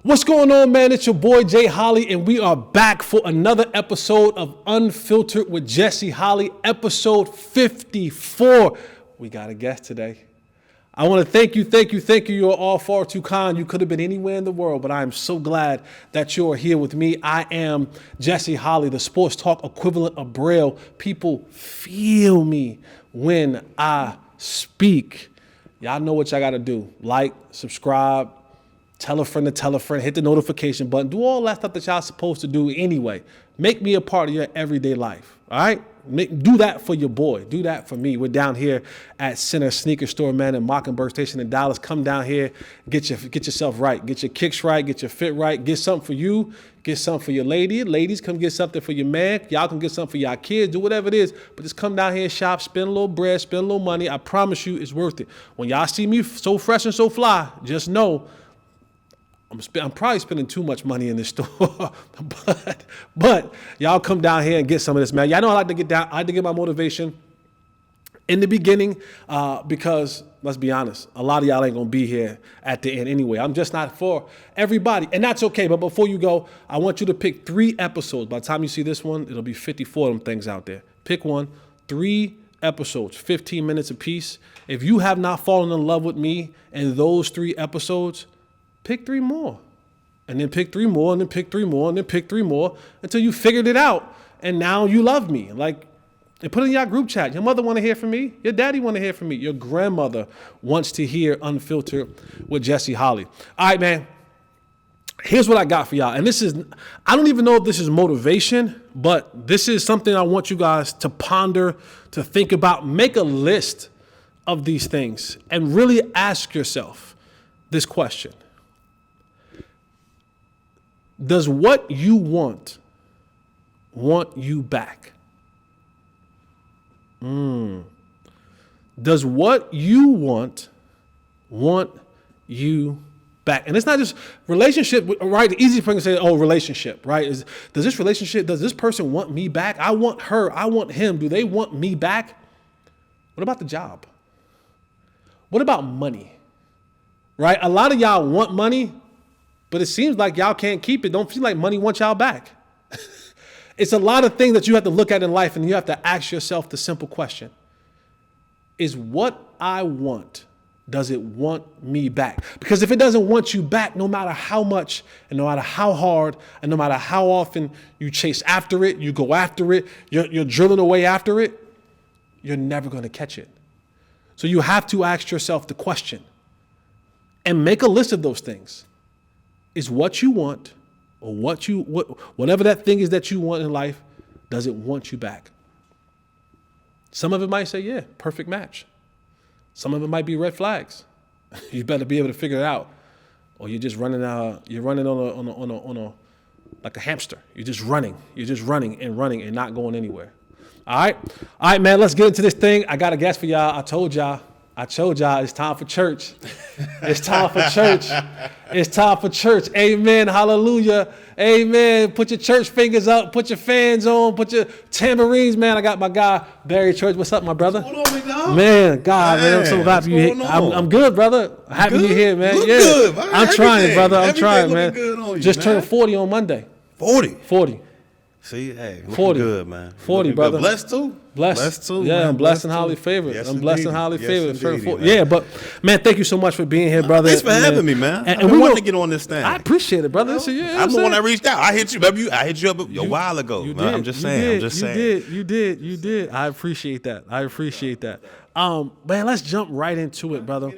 What's going on, man? It's your boy, Jay Holley, and we are back for another episode of Unfiltered with Jesse Holley, episode 54. We got a guest today. I want to thank you. You're all far too kind. You could have been anywhere in the world, but I am so glad that you're here with me. I am Jesse Holley, the sports talk equivalent of Braille. People feel me when I speak. Y'all know what y'all got to do. Like, subscribe, tell a friend to tell a friend, hit the notification button, do all that stuff that y'all supposed to do anyway. Make me a part of your everyday life, all right? Do that for your boy. Do that for me. We're down here at Center Sneaker Store, man, in Mockingbird Station in Dallas. Come down here, get yourself right. Get your kicks right, get your fit right. Get something for you, get something for your lady. Ladies, come get something for your man. Y'all can get something for y'all kids. Do whatever it is, but just come down here and shop, spend a little bread, spend a little money. I promise you it's worth it. When y'all see me so fresh and so fly, just know I'm probably spending too much money in this store, but y'all come down here and get some of this, man. Y'all know I like to get down. I like to get my motivation in the beginning because, let's be honest, a lot of y'all ain't going to be here at the end anyway. I'm just not for everybody, and that's okay. But before you go, I want you to pick 3 episodes. By the time you see this one, it'll be 54 of them things out there. Pick one, 3 episodes, 15 minutes apiece. If you have not fallen in love with me in those 3 episodes, pick 3 more, and then pick 3 more, and then pick 3 more, and then pick 3 more until you figured it out, and now you love me. Like, and put it in your group chat. Your mother want to hear from me. Your daddy want to hear from me. Your grandmother wants to hear Unfiltered with Jesse Holley. All right, man. Here's what I got for y'all, and this is, I don't even know if this is motivation, but this is something I want you guys to ponder, to think about. Make a list of these things and really ask yourself this question. Does what you want you back? Does what you want you back? And it's not just relationship, right? The easy thing to say, oh, relationship, right? Does this person want me back? I want her. I want him. Do they want me back? What about the job? What about money? Right? A lot of y'all want money, but it seems like y'all can't keep it. Don't feel like money wants y'all back. It's a lot of things that you have to look at in life, and you have to ask yourself the simple question. Is what I want, does it want me back? Because if it doesn't want you back, no matter how much and no matter how hard and no matter how often you chase after it, you go after it, you're drilling away after it, you're never going to catch it. So you have to ask yourself the question and make a list of those things. Is what you want, or whatever that thing is that you want in life, does it want you back? Some of it might say, yeah, perfect match. Some of it might be red flags. You better be able to figure it out, or you're just running. You're running on a like a hamster. You're just running and not going anywhere. All right, man. Let's get into this thing. I got a guest for y'all. I told y'all it's time for church. It's time for church. It's time for church. Amen. Hallelujah. Amen. Put your church fingers up. Put your fans on. Put your tambourines, man. I got my guy, Barry Church. What's up, my brother? What's going on, big dog? Man, God, man, I'm so happy you're here. I'm good, brother. Happy you're here, man. Look yeah. good, man. I'm trying, brother. I'm trying, man. Good on you, just man. turned 40 on Monday. 40. See, hey, 40. Good, man. 40, brother. Good. Blessed too. Blessed too. Yeah, man. I'm blessed and highly favored. Yes, I'm blessed and indeedy. highly Yes, favored. indeedy, Yeah, but man, thank you so much for being here, brother. Thanks for having me, man. And we want to get on this thing. I appreciate it, brother. So, yeah, I'm the one that reached out. I hit you, baby. I hit you up a while ago. You man. did. I'm just saying. You did. I appreciate that. Man, let's jump right into it, brother.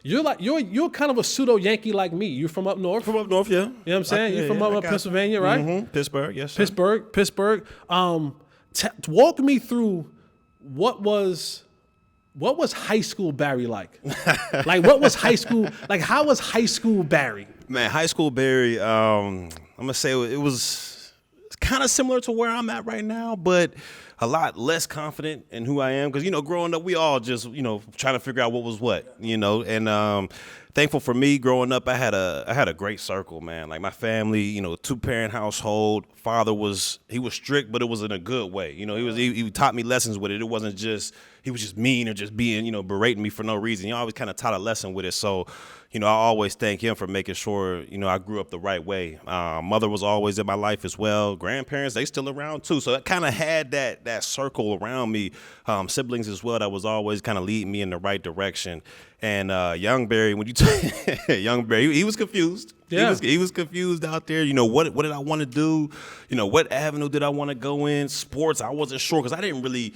You're kind of a pseudo Yankee like me. You're from up north. From up north, yeah. You know what I'm saying? You're from up Pennsylvania, right? Mm-hmm. Pittsburgh, yes. Sir. Pittsburgh. Walk me through what was high school Barry like? Like, what was high school? Like, how was high school Barry? Man, high school Barry. I'm gonna say it was kind of similar to where I'm at right now, but a lot less confident in who I am because, growing up, we all just, trying to figure out what was what, and thankful for me growing up, I had a great circle, man. Like my family, 2-parent household. Father was strict, but it was in a good way. He taught me lessons with it. It wasn't just he was just mean or just being, berating me for no reason. He always kind of taught a lesson with it. So, I always thank him for making sure, I grew up the right way. Mother was always in my life as well. Grandparents, they still around too. So it kind of had that circle around me. Siblings as well that was always kind of leading me in the right direction. And young Barry, when you young Barry, he was confused. Yeah. He was confused out there. What did I want to do? What avenue did I want to go in? Sports, I wasn't sure because I didn't really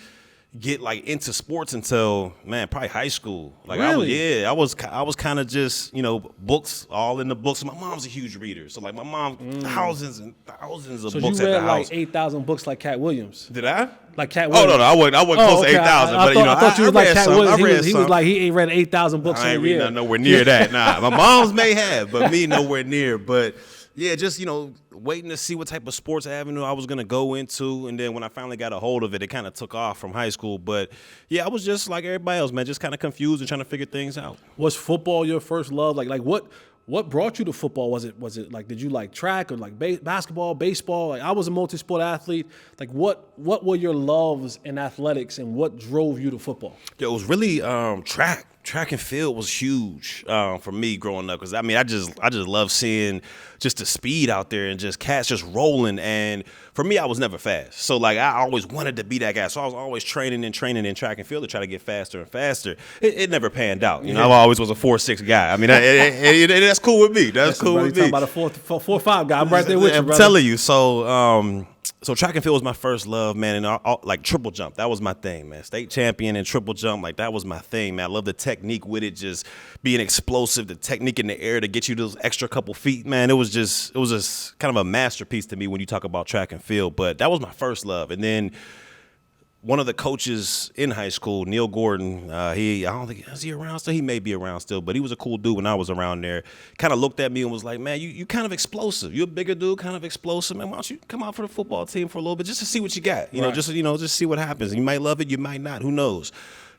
get like into sports until probably high school. Like really? I was kind of just books, all in the books. My mom's a huge reader, so like my mom thousands and thousands of books at the house. So you read like 8,000 books like Cat Williams? Did I? Like Cat Williams? Oh no, I wasn't close to 8,000. I thought you was like Cat Williams. He was like he ain't read 8,000 books in a year. I ain't read nowhere near that. Nah, my mom's may have, but me nowhere near. But yeah, just waiting to see what type of sports avenue I was going to go into. And then when I finally got a hold of it, it kind of took off from high school. But yeah, I was just like everybody else, man, just kind of confused and trying to figure things out. Was football your first love? Like what brought you to football? Was it like, did you like track or like basketball, baseball? Like I was a multi-sport athlete. Like what were your loves in athletics and what drove you to football? It was really track. Track and field was huge for me growing up because I just love seeing just the speed out there and just cats just rolling. And for me, I was never fast, so like I always wanted to be that guy. So I was always training in track and field to try to get faster and faster. It never panned out. I always was a 4.6 guy. I mean, that's cool with me. That's cool with me. Talking about a 4.5 guy. I'm right there with you, brother. I'm telling you. So track and field was my first love, man, and like triple jump. That was my thing, man. State champion in triple jump, like that was my thing, man. I love the technique with it, just being explosive, the technique in the air to get you those extra couple feet, man. It was just kind of a masterpiece to me when you talk about track and field. But that was my first love, and then one of the coaches in high school, Neil Gordon, I don't think, is he around still? He may be around still, but he was a cool dude when I was around there. Kind of looked at me and was like, man, you kind of explosive. You're a bigger dude, kind of explosive. Man, why don't you come out for the football team for a little bit just to see what you got? Just see what happens. You might love it, you might not. Who knows?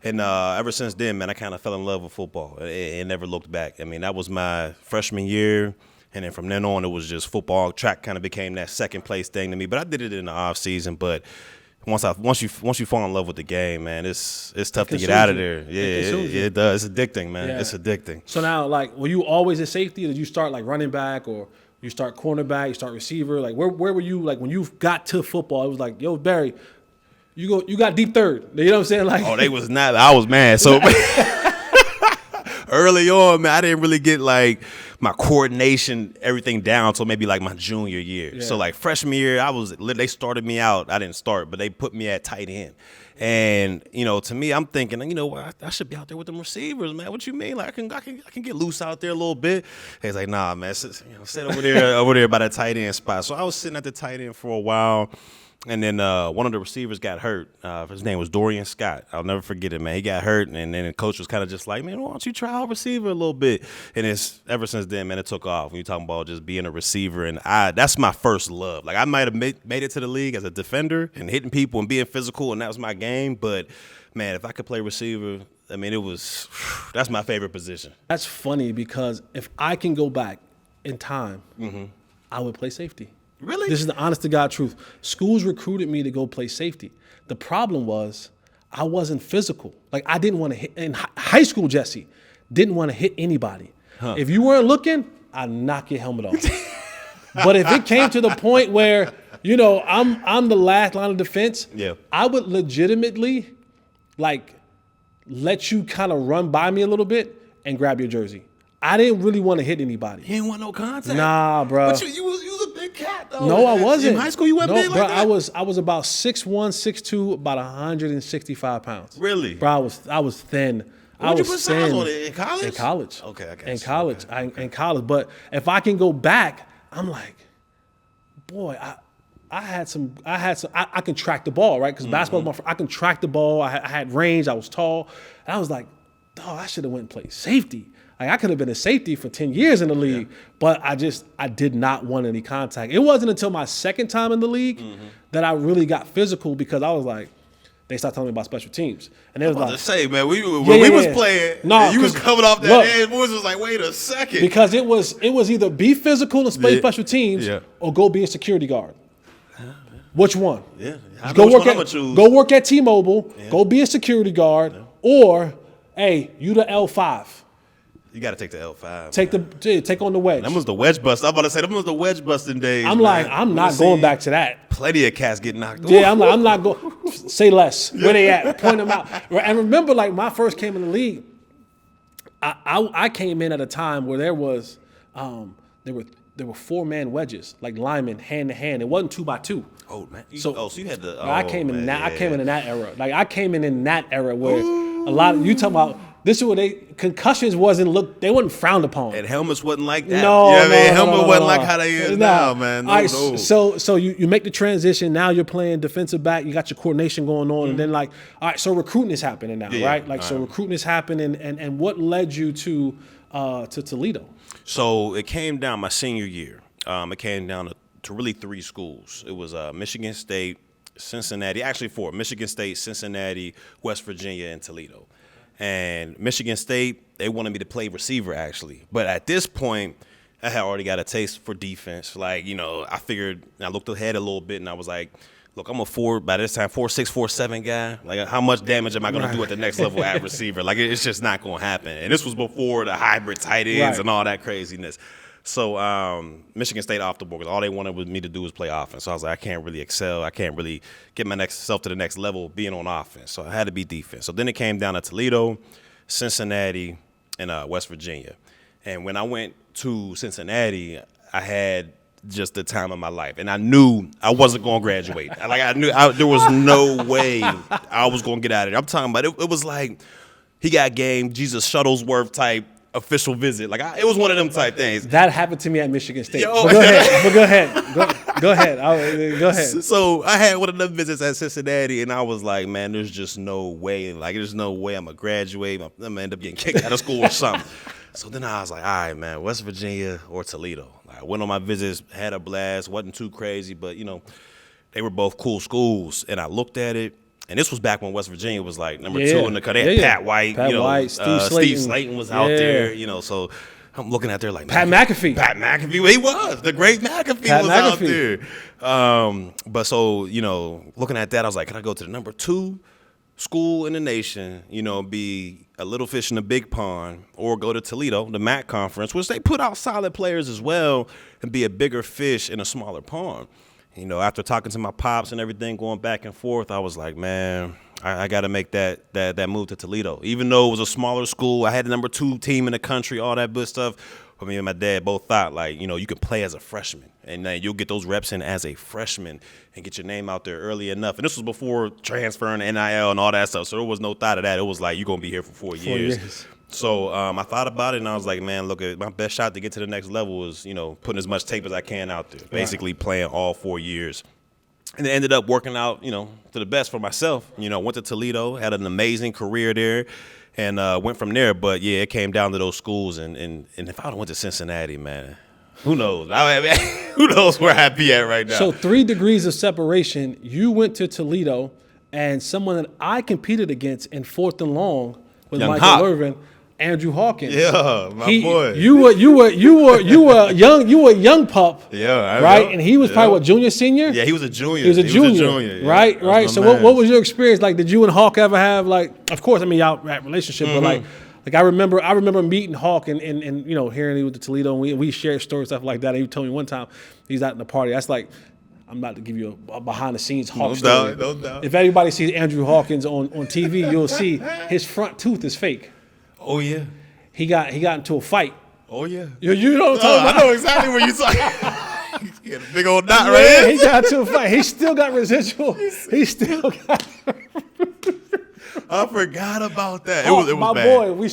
And ever since then, man, I kind of fell in love with football and never looked back. I mean, that was my freshman year. And then from then on, it was just football. Track kind of became that second place thing to me. But I did it in the off season. But once you fall in love with the game, man, it's tough to get out of there. Yeah, it does. It's addicting, man. Yeah. It's addicting. So now, like, were you always a safety? Or did you start like running back, or you start cornerback, you start receiver? Like, where were you? Like, when you got to football, it was like, yo, Barry, you got deep third. You know what I'm saying? Like, they was not. I was mad. So early on, man, I didn't really get like my coordination, everything down until maybe like my junior year. Yeah. So like freshman year, they started me out. I didn't start, but they put me at tight end. And to me, I'm thinking, I should be out there with them receivers, man. What you mean? Like I can get loose out there a little bit. He's like, nah, man, sit over there by the tight end spot. So I was sitting at the tight end for a while. And then one of the receivers got hurt. His name was Dorian Scott. I'll never forget it, man. He got hurt, and then the coach was kind of just like, man, why don't you try out receiver a little bit? And it's ever since then, man, it took off. When you're talking about just being a receiver, and that's my first love. Like I might have made it to the league as a defender and hitting people and being physical, and that was my game. But man, if I could play receiver, I mean, that's my favorite position. That's funny because if I can go back in time, I would play safety. Really? This is the honest to God truth. Schools recruited me to go play safety. The problem was I wasn't physical. Like I didn't want to hit in high school. Jesse didn't want to hit anybody. Huh. If you weren't looking, I'd knock your helmet off. But if it came to the point where I'm the last line of defense, I would legitimately like let you kind of run by me a little bit and grab your jersey. I didn't really want to hit anybody. You didn't want no contact? Nah, bro. But you was a big cat, though. No, I wasn't. In high school, you weren't big like that? I was about 6'1", 6'2", about 165 pounds. Really? Bro, I was thin. Where'd you put size on it? In college? In college. Okay, I got you. In college. Okay. In college. But if I can go back, I'm like, boy, I can track the ball, right? Because basketball, I can track the ball. I had range. I was tall. And I was like, I should have went and played safety. Like I could have been a safety for 10 years in the league, but I did not want any contact. It wasn't until my second time in the league that I really got physical because I was like, they started telling me about special teams. And they was like, to say, man, we was playing, and you was coming off that edge, boys was like, wait a second. Because it was either be physical and play special teams or go be a security guard. Which one? Yeah. Go work at T-Mobile, go be a security guard, or, hey, you the L5. You got to take the L5. Take on the wedge. That was the wedge bust. I'm about to say, that was the wedge busting days. I'm like, I'm not going back to that. Plenty of cats get knocked off. Yeah, I'm not going. Say less. Where they at? Point them out. And remember, like, when I first came in the league, I came in at a time where there were 4-man wedges, like linemen hand to hand. It wasn't 2x2. Oh man! So you had the. I came in that era. Like I came in that era where a lot of you talking about. This is where concussions they wasn't frowned upon. And helmets wasn't like that. No, helmet wasn't like how they is now, man. No. So you make the transition. Now you're playing defensive back. You got your coordination going on, and then all right. So recruiting is happening now, right? Like so, recruiting is happening, and what led you to Toledo? So it came down my senior year. It came down to really 3 schools. It was Michigan State, Cincinnati. Actually 4: Michigan State, Cincinnati, West Virginia, and Toledo. And Michigan State, they wanted me to play receiver, actually. But at this point, I had already got a taste for defense. Like, I figured, I looked ahead a little bit, and I was like, look, I'm a 4'6", 4'7" guy. Like, how much damage am I going to do at the next level at receiver? Like, it's just not going to happen. And this was before the hybrid tight ends and all that craziness. So Michigan State off the board because all they wanted me to do was play offense. So I was like, I can't really excel. I can't really get myself to the next level being on offense. So I had to be defense. So then it came down to Toledo, Cincinnati, and West Virginia. And when I went to Cincinnati, I had just the time of my life. And I knew I wasn't going to graduate. I knew there was no way I was going to get out of there. I'm talking about it was like he got game, Jesus Shuttlesworth type official visit. Like it was one of them type things. That happened to me at Michigan State. But go ahead. Go ahead. So I had one of them visits at Cincinnati, and I was like, man, there's just no way. Like, there's no way I'm going to graduate. I'm going to end up getting kicked out of school or something. So then I was like, all right, man, West Virginia or Toledo. I went on my visits, had a blast, wasn't too crazy, but, they were both cool schools. And I looked at it. And this was back when West Virginia was like number 2 in the country. They had Pat White, Steve Slayton was out there, so I'm looking at there like Pat McAfee. He was. The great McAfee was out there. But so, looking at that, I was like, can I go to the number 2 school in the nation, be a little fish in a big pond, or go to Toledo, the MAC conference, which they put out solid players as well, and be a bigger fish in a smaller pond. After talking to my pops and everything, going back and forth, I was like, man, I got to make that move to Toledo. Even though it was a smaller school, I had the number 2 team in the country, all that good stuff. But me and my dad both thought, like, you can play as a freshman, and then you'll get those reps in as a freshman and get your name out there early enough. And this was before transferring NIL and all that stuff, so there was no thought of that. It was like, you're going to be here for 4 years. So I thought about it, and I was like, man, look, my best shot to get to the next level is, putting as much tape as I can out there, basically playing all 4 years. And it ended up working out, to the best for myself. Went to Toledo, had an amazing career there, and went from there. But, yeah, it came down to those schools. And if I would have went to Cincinnati, man, who knows? Who knows where I'd be at right now. So 3 degrees of separation. You went to Toledo, and someone that I competed against in 4th and long with Michael Irvin, Andrew Hawkins. Yeah, my boy. You were a young pup. Yeah, right. And he was probably junior, senior. Yeah, he was a junior. He was a junior. Right, right. So what was your experience like? Did you and Hawk ever have of course, y'all had a relationship, but like I remember meeting Hawk and hearing he was at Toledo, and we shared stories stuff like that. And he told me one time he's out in the party. That's like, I'm about to give you a behind-the-scenes Hawk story. No doubt. If anybody sees Andrew Hawkins on TV, you'll see his front tooth is fake. Oh yeah, he got into a fight. Oh yeah, you know what I'm talking about? I know exactly where you're talking. He had a big old knot right here. He got into a fight. He still got residual. He still got. I forgot about that. Hawk, it was my bad. boy. We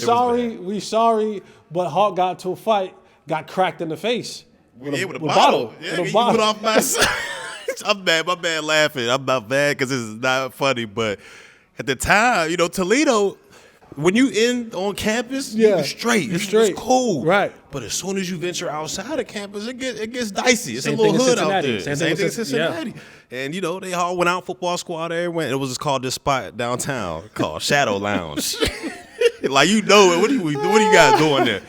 sorry, but Hawk got into a fight, got cracked in the face with a bottle. Yeah, he put off my side. I'm mad. My man laughing. I'm not mad because this is not funny, but at the time, Toledo. when you on campus, Yeah. you straight. You're straight. It's cool. Right. But as soon as you venture outside of campus, it gets dicey. It's Same a little thing in hood out Cincinnati. there. Same thing in Cincinnati. And, they all went out, football squad there. It was just called this spot downtown called Shadow Lounge. Like, what are you guys doing there?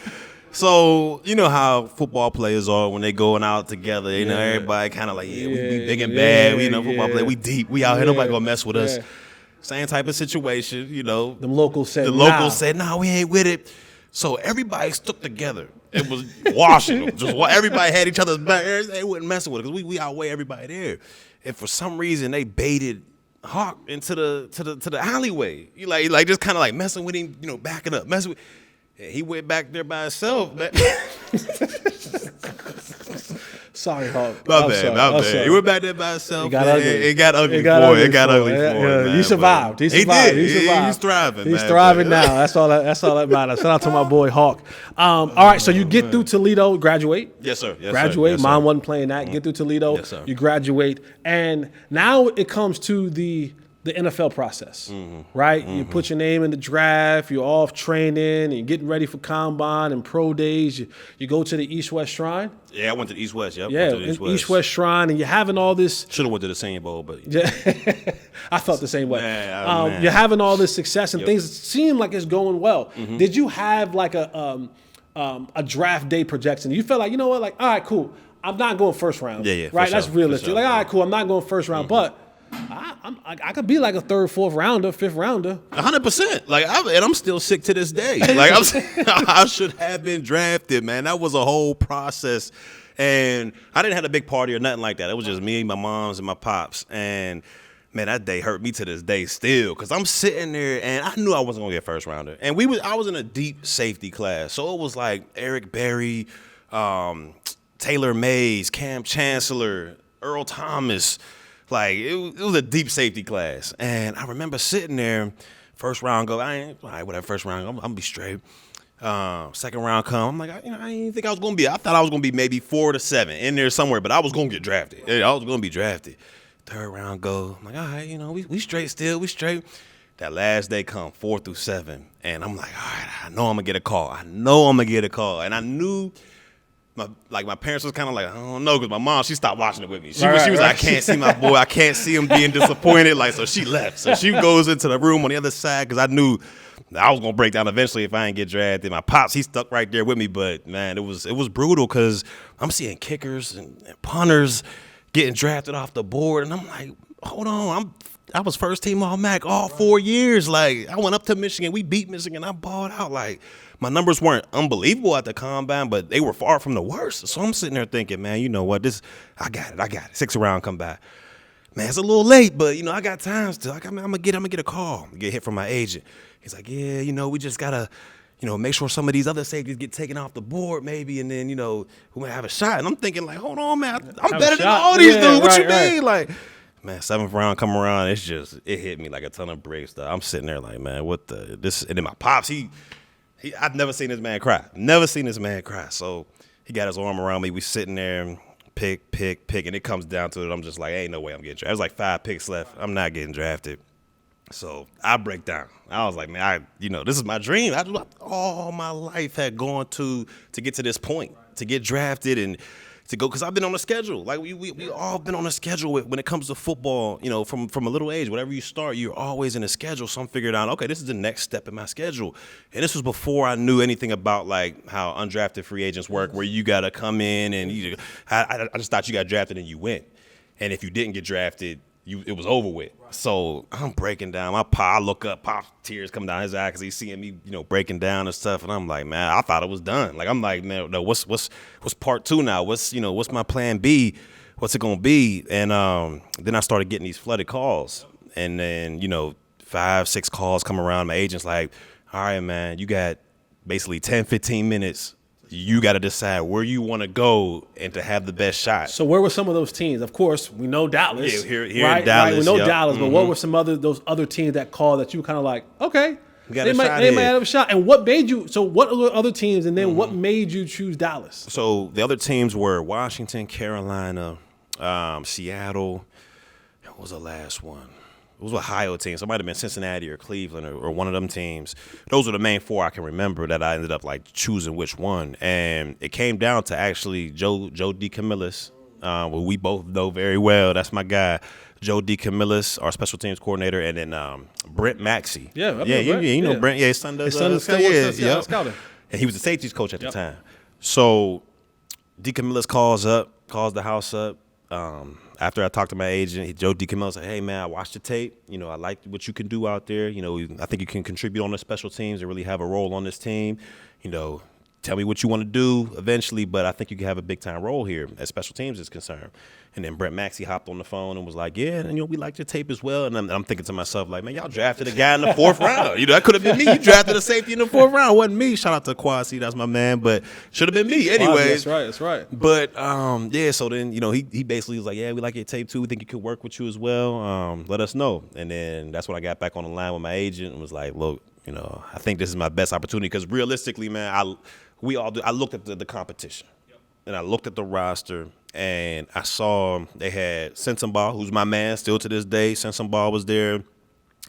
So, you know how football players are when they going out together. Everybody kind of like, we big and bad. We football players. We deep. We out here. Nobody going to mess with us. Same type of situation, Them locals said, nah, we ain't with it. So everybody stuck together. It was washing them. Everybody had each other's back. They wasn't messing with it because we outweigh everybody there. And for some reason, they baited Hawk into the alleyway. You like just kind of like messing with him, backing up, messing with. And he went back there by himself. Sorry, Hawk. My bad. He went back there by himself. It got ugly. It got ugly for him. He survived. He survived. He did. He survived. He's thriving. He's thriving now. That's all that matters. Shout out to my boy Hawk. All right, so you get through Toledo, graduate. Yes, sir. Graduate. Yes, Mine wasn't playing that. Get through Toledo. Yes, sir. You graduate, and now it comes to the NFL process, right? You put your name in the draft, you're off training, and you're getting ready for combine and pro days. You go to the East-West Shrine. Yeah, I went to the East-West, yep. Yeah, East-West Shrine, and you're having all this. Should have went to the Senior Bowl, but. I felt the same way. Man. You're having all this success, and things seem like it's going well. Did you have like a draft day projection? You felt like, all right, cool. I'm not going first round. Yeah. Right? That's realistic. Sure. Like, all right, cool. I'm not going first round, but I could be like a third, fourth rounder, fifth rounder. 100%. And I'm still sick to this day. I should have been drafted, man. That was a whole process. And I didn't have a big party or nothing like that. It was just me, my moms, and my pops. And, man, that day hurt me to this day still because I'm sitting there, and I knew I wasn't going to get first rounder. And I was in a deep safety class. So it was like Eric Berry, Taylor Mays, Cam Chancellor, Earl Thomas. Like, it was a deep safety class. And I remember sitting there, first round go, all right, whatever, first round, I'm going to be straight. Second round come, I'm like, I didn't think I was going to be. I thought I was going to be maybe 4 to 7 in there somewhere, but I was going to get drafted. I was going to be drafted. Third round go, I'm like, all right, we straight still, we straight. That last day come, 4 through 7. And I'm like, all right, I know I'm going to get a call. And I knew. My parents was kind of like, I don't know, because my mom, she stopped watching it with me. She was like, I can't see my boy. I can't see him being disappointed. So she left. So she goes into the room on the other side because I knew I was going to break down eventually if I didn't get drafted. My pops, he stuck right there with me. But, man, it was brutal because I'm seeing kickers and punters getting drafted off the board. And I'm like, hold on, I was first team All-MAC all 4 years. I went up to Michigan. We beat Michigan. I balled out. My numbers weren't unbelievable at the combine, but they were far from the worst. So I'm sitting there thinking, man, you know what? I got it. 6th round come by. Man, it's a little late, but, I got time still. I'm going to get a call. Get hit from my agent. He's like, yeah, we just got to, make sure some of these other safeties get taken off the board maybe, and then, we might have a shot. And I'm thinking, hold on, man. I'm better than all these dudes. What you mean? Man, 7th round come around, it hit me like a ton of bricks. I'm sitting there like, man, what this? And then my pops, I've never seen this man cry. So he got his arm around me. We sitting there, pick, and it comes down to it. I'm just like, ain't no way I'm getting drafted. There's like 5 picks left. I'm not getting drafted. So I break down. I was like, man, this is my dream. All my life had gone to get to this point, to get drafted and to go, because I've been on a schedule. We all been on a schedule when it comes to football, from a little age. Whatever you start, you're always in a schedule. So I'm figuring out, okay, this is the next step in my schedule. And this was before I knew anything about, how undrafted free agents work, where you got to come in and I just thought you got drafted and you went. And if you didn't get drafted, it was over with. So I'm breaking down. I look up, tears come down his eye because he's seeing me, breaking down and stuff. And I'm like, man, I thought it was done. I'm like, man, no, what's part 2 now? What's my plan B? What's it gonna be? And then I started getting these flooded calls, and then 5, 6 calls come around. My agent's like, all right, man, you got basically 10, 15 minutes. You got to decide where you want to go and to have the best shot. So where were some of those teams? Of course, we know Dallas. Yeah, here right? in Dallas. Right, we know Dallas, but what were some those other teams that called that you were kind of like, okay, they might have a shot. And what made you? So what other teams? And then what made you choose Dallas? So the other teams were Washington, Carolina, Seattle. What was the last one? was Ohio team. So it might have been Cincinnati or Cleveland or one of them teams. Those were the main 4 I can remember that I ended up like choosing which one. And it came down to actually Joe DeCamillis, who we both know very well. That's my guy. Joe DeCamillis, our special teams coordinator, and then Brent Maxey. Yeah, you know Brent. Yeah, his son does. Scouting. And he was the safeties coach at the time. So DeCamillis calls the house up. After I talked to my agent, Joe DeCamillis said, "Hey man, I watched the tape. You know, I like what you can do out there. You know, I think you can contribute on the special teams and really have a role on this team. You know, tell me what you want to do eventually, but I think you can have a big time role here as special teams is concerned." And then Brent Maxey hopped on the phone and was like, "Yeah, and we like your tape as well." And I'm thinking to myself, like, man, y'all drafted a guy in the 4th round. That could have been me. You drafted a safety in the 4th round. It wasn't me. Shout out to Kwasi, that's my man, but should have been me anyways. That's right. But so then he basically was like, "Yeah, we like your tape too. We think it could work with you as well. Let us know." And then that's when I got back on the line with my agent and was like, "Look, I think this is my best opportunity because realistically, man, I looked at the competition, and I looked at the roster." And I saw they had Sensenbaugh, who's my man still to this day. Sensenbaugh was there.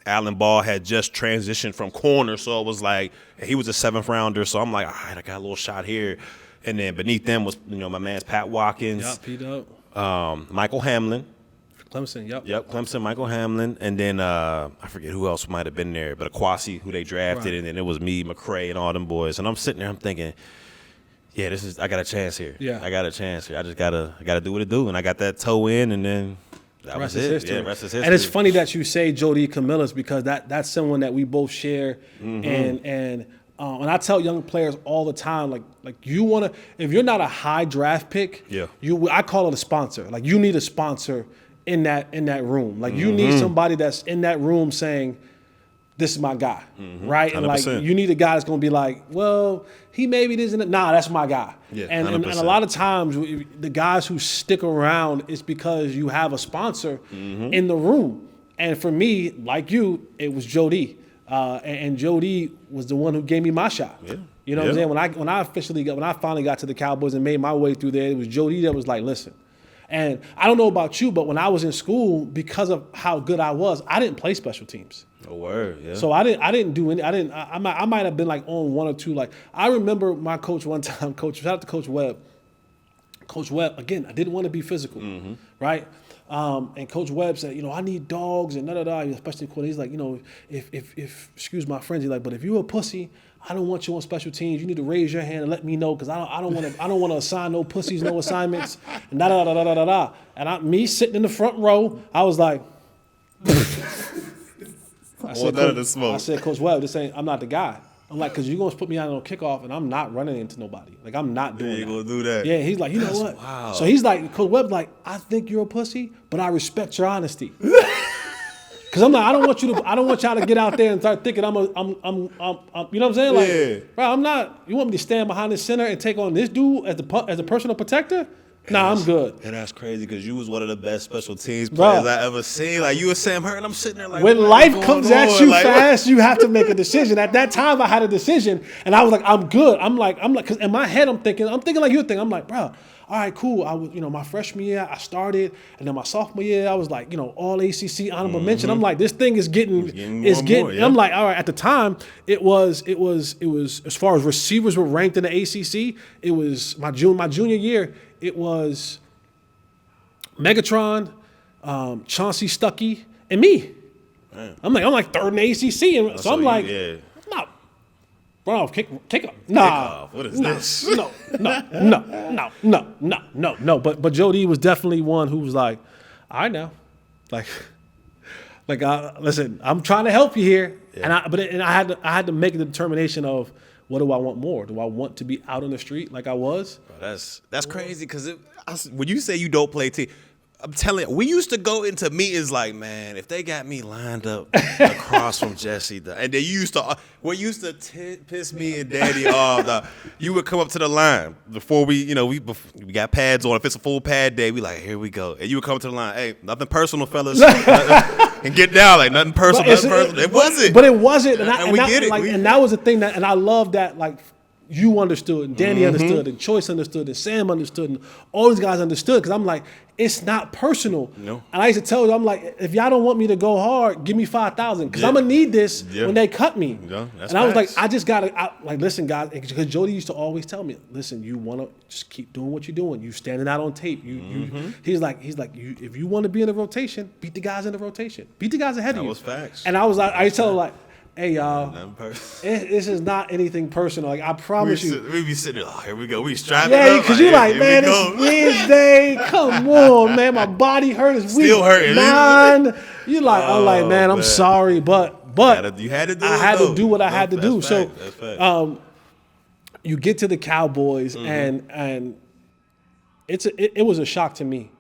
Allen Ball had just transitioned from corner, so it was like he was a 7th rounder. So I'm like, all right, I got a little shot here. And then beneath them was my man's Pat Watkins. Yep, P-Dub. Michael Hamlin. Clemson, yep. Clemson, Michael Hamlin. And then I forget who else might have been there, but Kwasi, who they drafted, and then it was me, McCray, and all them boys. And I'm sitting there, I'm thinking, yeah, I got a chance here. Yeah. I got a chance here. I gotta do what it do. And I got that toe in, and then that was it. History. Yeah, rest is history. And it's funny that you say Joe DeCamillis because that's someone that we both share. And I tell young players all the time, like you want to, if you're not a high draft pick, I call it a sponsor. Like you need a sponsor in that room. Like you need somebody that's in that room saying, "This is my guy," right? 100%. And like you need a guy that's going to be like, "Well, he maybe isn't." Nah, that's my guy. Yeah, and a lot of times, the guys who stick around is because you have a sponsor in the room. And for me, like you, it was Joe D. And Joe D was the one who gave me my shot. Yeah. You know what I'm saying? When I finally got to the Cowboys and made my way through there, it was Joe D that was like, "Listen." And I don't know about you, but when I was in school, because of how good I was, I didn't play special teams. Oh, word, yeah. So I didn't do any. I might have been like on 1 or 2. Like I remember my coach one time. Shout out to Coach Webb. Coach Webb again. I didn't want to be physical, right? And Coach Webb said, I need dogs and especially when he's like, if excuse my friends, he's like, but if you're a pussy, I don't want you on special teams. You need to raise your hand and let me know because I don't want to assign no pussies, no assignments, and And me sitting in the front row, I was like, I said, Coach Webb, I'm not the guy. I'm like, because you're going to put me out on kickoff, and I'm not running into nobody. Like, I'm not doing that. You're going to do that. Yeah, he's like, you know what? Wow. So he's like, Coach Webb's like, I think you're a pussy, but I respect your honesty. Because I'm like, I don't want y'all to get out there and start thinking I'm you know what I'm saying? Like, bro, I'm not. You want me to stand behind the center and take on this dude as a personal protector? Nah, I'm good. And that's crazy because you was one of the best special teams players I ever seen. Like, you were Sam Hurd, and I'm sitting there like, when life comes at you fast, you have to make a decision. At that time, I had a decision, and I was like, I'm good. I'm like, because in my head, I'm thinking like you think. I'm like, bro, all right, cool. I was, my freshman year, I started, and then my sophomore year, I was like, all ACC honorable mention. I'm like, this thing is getting. I'm like, all right. At the time, it was as far as receivers were ranked in the ACC. It was my junior year. It was Megatron, Chauncey Stuckey, and me. Man. I'm like third in the ACC, and so I'm like, no, bro, kick up. Nah, what is this? No. But Joe D was definitely one who was like, all right now, like, listen, I'm trying to help you here, and I had to make the determination of. What do I want more? Do I want to be out on the street like I was? Bro, that's crazy because when you say you don't play team, I'm telling you, we used to go into meetings like, man, if they got me lined up across from Jesse, and they used to piss me and Daddy off. You would come up to the line before we got pads on. If it's a full pad day, we like, here we go. And you would come to the line, hey, nothing personal, fellas. And get down, like nothing personal, It wasn't. But it wasn't. And we get it. And that was the thing and I love that, like, you understood, and Danny understood, and Choice understood, and Sam understood, and all these guys understood. Because I'm like, it's not personal. No. And I used to tell you, I'm like, if y'all don't want me to go hard, give me 5,000, because I'm gonna need this when they cut me. Yeah, that's and I was like, facts. I just gotta listen, guys, because Jody used to always tell me, listen, you wanna just keep doing what you're doing. You standing out on tape. He's like, if you want to be in the rotation, beat the guys in the rotation. Beat the guys ahead of you. That was facts. And I was like, I used to tell him like, hey y'all, Nothing personal. this is not anything personal. Like I promise you. We be sitting there, here we go. We strapping Yeah, up. because you're like, here man, we it's go. Wednesday. Come on, man. My body hurt. It's week Still hurting. 9. You like, I'm like, man, I'm sorry, but You had to do I it, had though. to do what I had to That's do. fact. That's So, fact. you get to the Cowboys, and it was a shock to me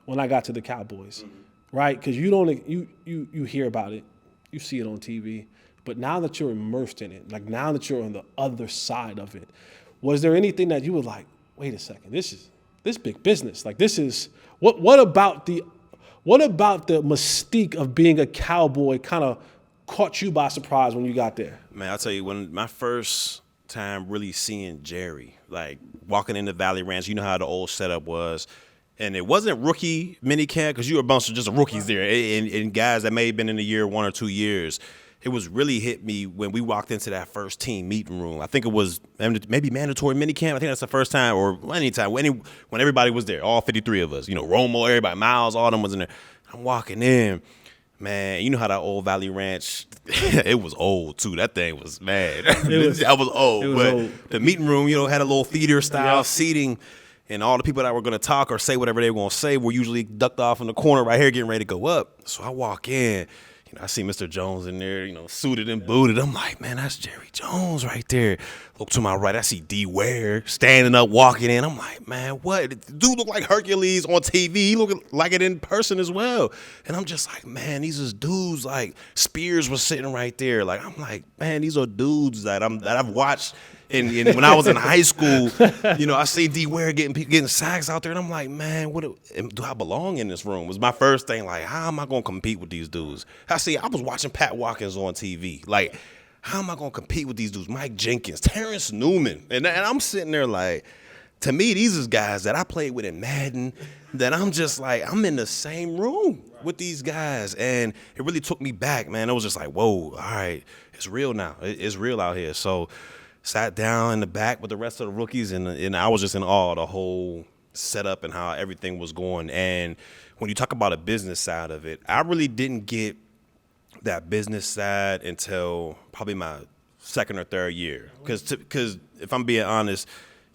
when I got to the Cowboys, right? Because you hear about it, you see it on TV, but now that you're immersed in it, like now that you're on the other side of it, was there anything that you were like, wait a second, this big business? Like this is what about the mystique of being a Cowboy kind of caught you by surprise when you got there? Man, I'll tell you, when my first time really seeing Jerry, like walking into Valley Ranch, you know how the old setup was. And it wasn't rookie minicamp because you were a bunch of just rookies there and guys that may have been in the year 1 or 2 years. It was really hit me when we walked into that first team meeting room. I think it was maybe mandatory minicamp. I think that's the first time, or anytime when everybody was there, all 53 of us. You know, Romo, everybody, Miles, all them was in there. I'm walking in, man. You know how that old Valley Ranch, it was old too. That thing was mad. That was old. But the meeting room, you know, had a little theater style seating. And all the people that were going to talk or say whatever they were going to say were usually ducked off in the corner right here getting ready to go up. So I walk in. You know, I see Mr. Jones in there, you know, suited and booted. I'm like, man, that's Jerry Jones right there. Look to my right, I see D. Ware standing up, walking in. I'm like, man, what? The dude look like Hercules on TV. He look like it in person as well. And I'm just like, man, these is dudes. Like Spears was sitting right there. Like I'm like, man, these are dudes that I've watched. And when I was in high school, you know, I see D. Ware getting sacks out there, and I'm like, man, do I belong in this room? Was my first thing. Like, how am I gonna compete with these dudes? I was watching Pat Watkins on TV. Like, how am I gonna compete with these dudes? Mike Jenkins, Terrence Newman, and I'm sitting there like, to me, these is guys that I played with in Madden. That I'm just like, I'm in the same room with these guys, and it really took me back, man. It was just like, whoa, all right, it's real now. It's real out here. So. Sat down in the back with the rest of the rookies, and I was just in awe of the whole setup and how everything was going. And when you talk about a business side of it, I really didn't get that business side until probably my second or third year. Because if I'm being honest,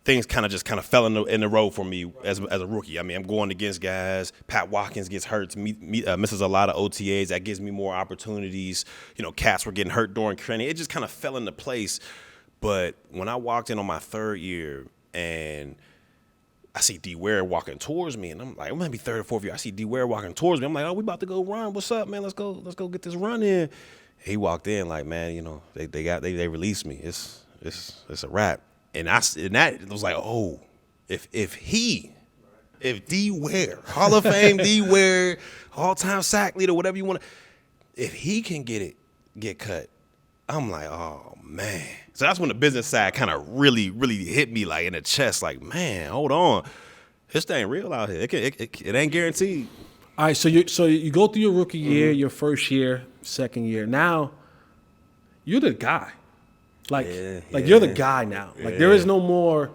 things kind of fell in the row for me as a rookie. I mean, I'm going against guys. Pat Watkins gets hurt, misses a lot of OTAs. That gives me more opportunities. You know, cats were getting hurt during training. It just kind of fell into place. But when I walked in on my third year and I see D. Ware walking towards me, and I'm like, it might be third or fourth year. I see D. Ware walking towards me. I'm like, oh, we about to go run. What's up, man? Let's go get this run in. He walked in like, man, you know, they released me. It's a wrap. And that was like, oh, if D. Ware, Hall of Fame D. Ware, all-time sack leader, whatever you want to, if he can get cut, I'm like, oh man. So that's when the business side kind of really, really hit me like in the chest. Like, man, hold on, this thing real out here. It ain't guaranteed. All right, so you go through your rookie year, your first year, second year. Now you're the guy. You're the guy now. Like there is no more,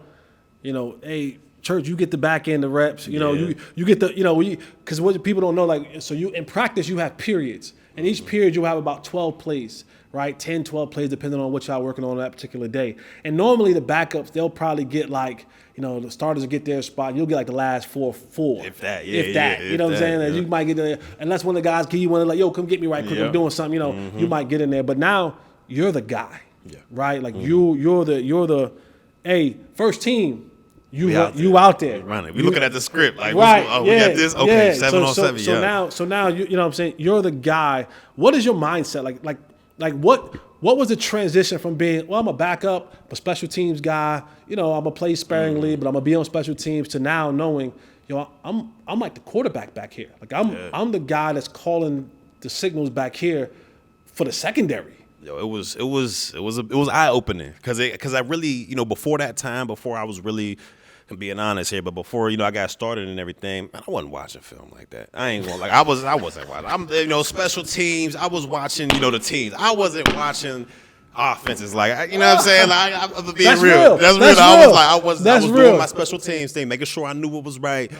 you know, hey, Church, you get the back end of reps. You know, you get the, you know, because what people don't know, like, so you in practice you have periods, and each period you have about 12 plays. Right, 10, 12 plays, depending on what y'all working on that particular day. And normally the backups, they'll probably get like, you know, the starters will get their spot. You'll get like the last four. If that. You know what I'm saying? Yeah. You might get in there, unless one of the guys give you one, like, yo, come get me right quick. I'm doing something. You know, you might get in there. But now you're the guy, right? Like you're the, hey, first team. You out there. Running. We looking at the script. Like, right, we got this. Okay, 7 on 7. So now you know what I'm saying? You're the guy. What is your mindset? Like what was the transition from being, well, I'm a backup, a special teams guy, you know, I'm gonna play sparingly, but I'm gonna be on special teams, to now knowing, you know, I'm like the quarterback back here. Like I'm the guy that's calling the signals back here for the secondary. Yo, it was eye opening because I really, before that time, before I was really, I'm being honest here, but before I got started and everything, man, I wasn't watching film like that. I ain't gonna I wasn't watching. Special teams. I was watching the teams. I wasn't watching offenses like what I'm saying. Like, I'm being That's real. real. That's That's real. real. I was That's doing real. my special teams thing, making sure I knew what was right.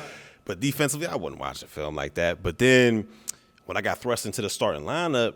But defensively, I wasn't watching film like that. But then when I got thrust into the starting lineup.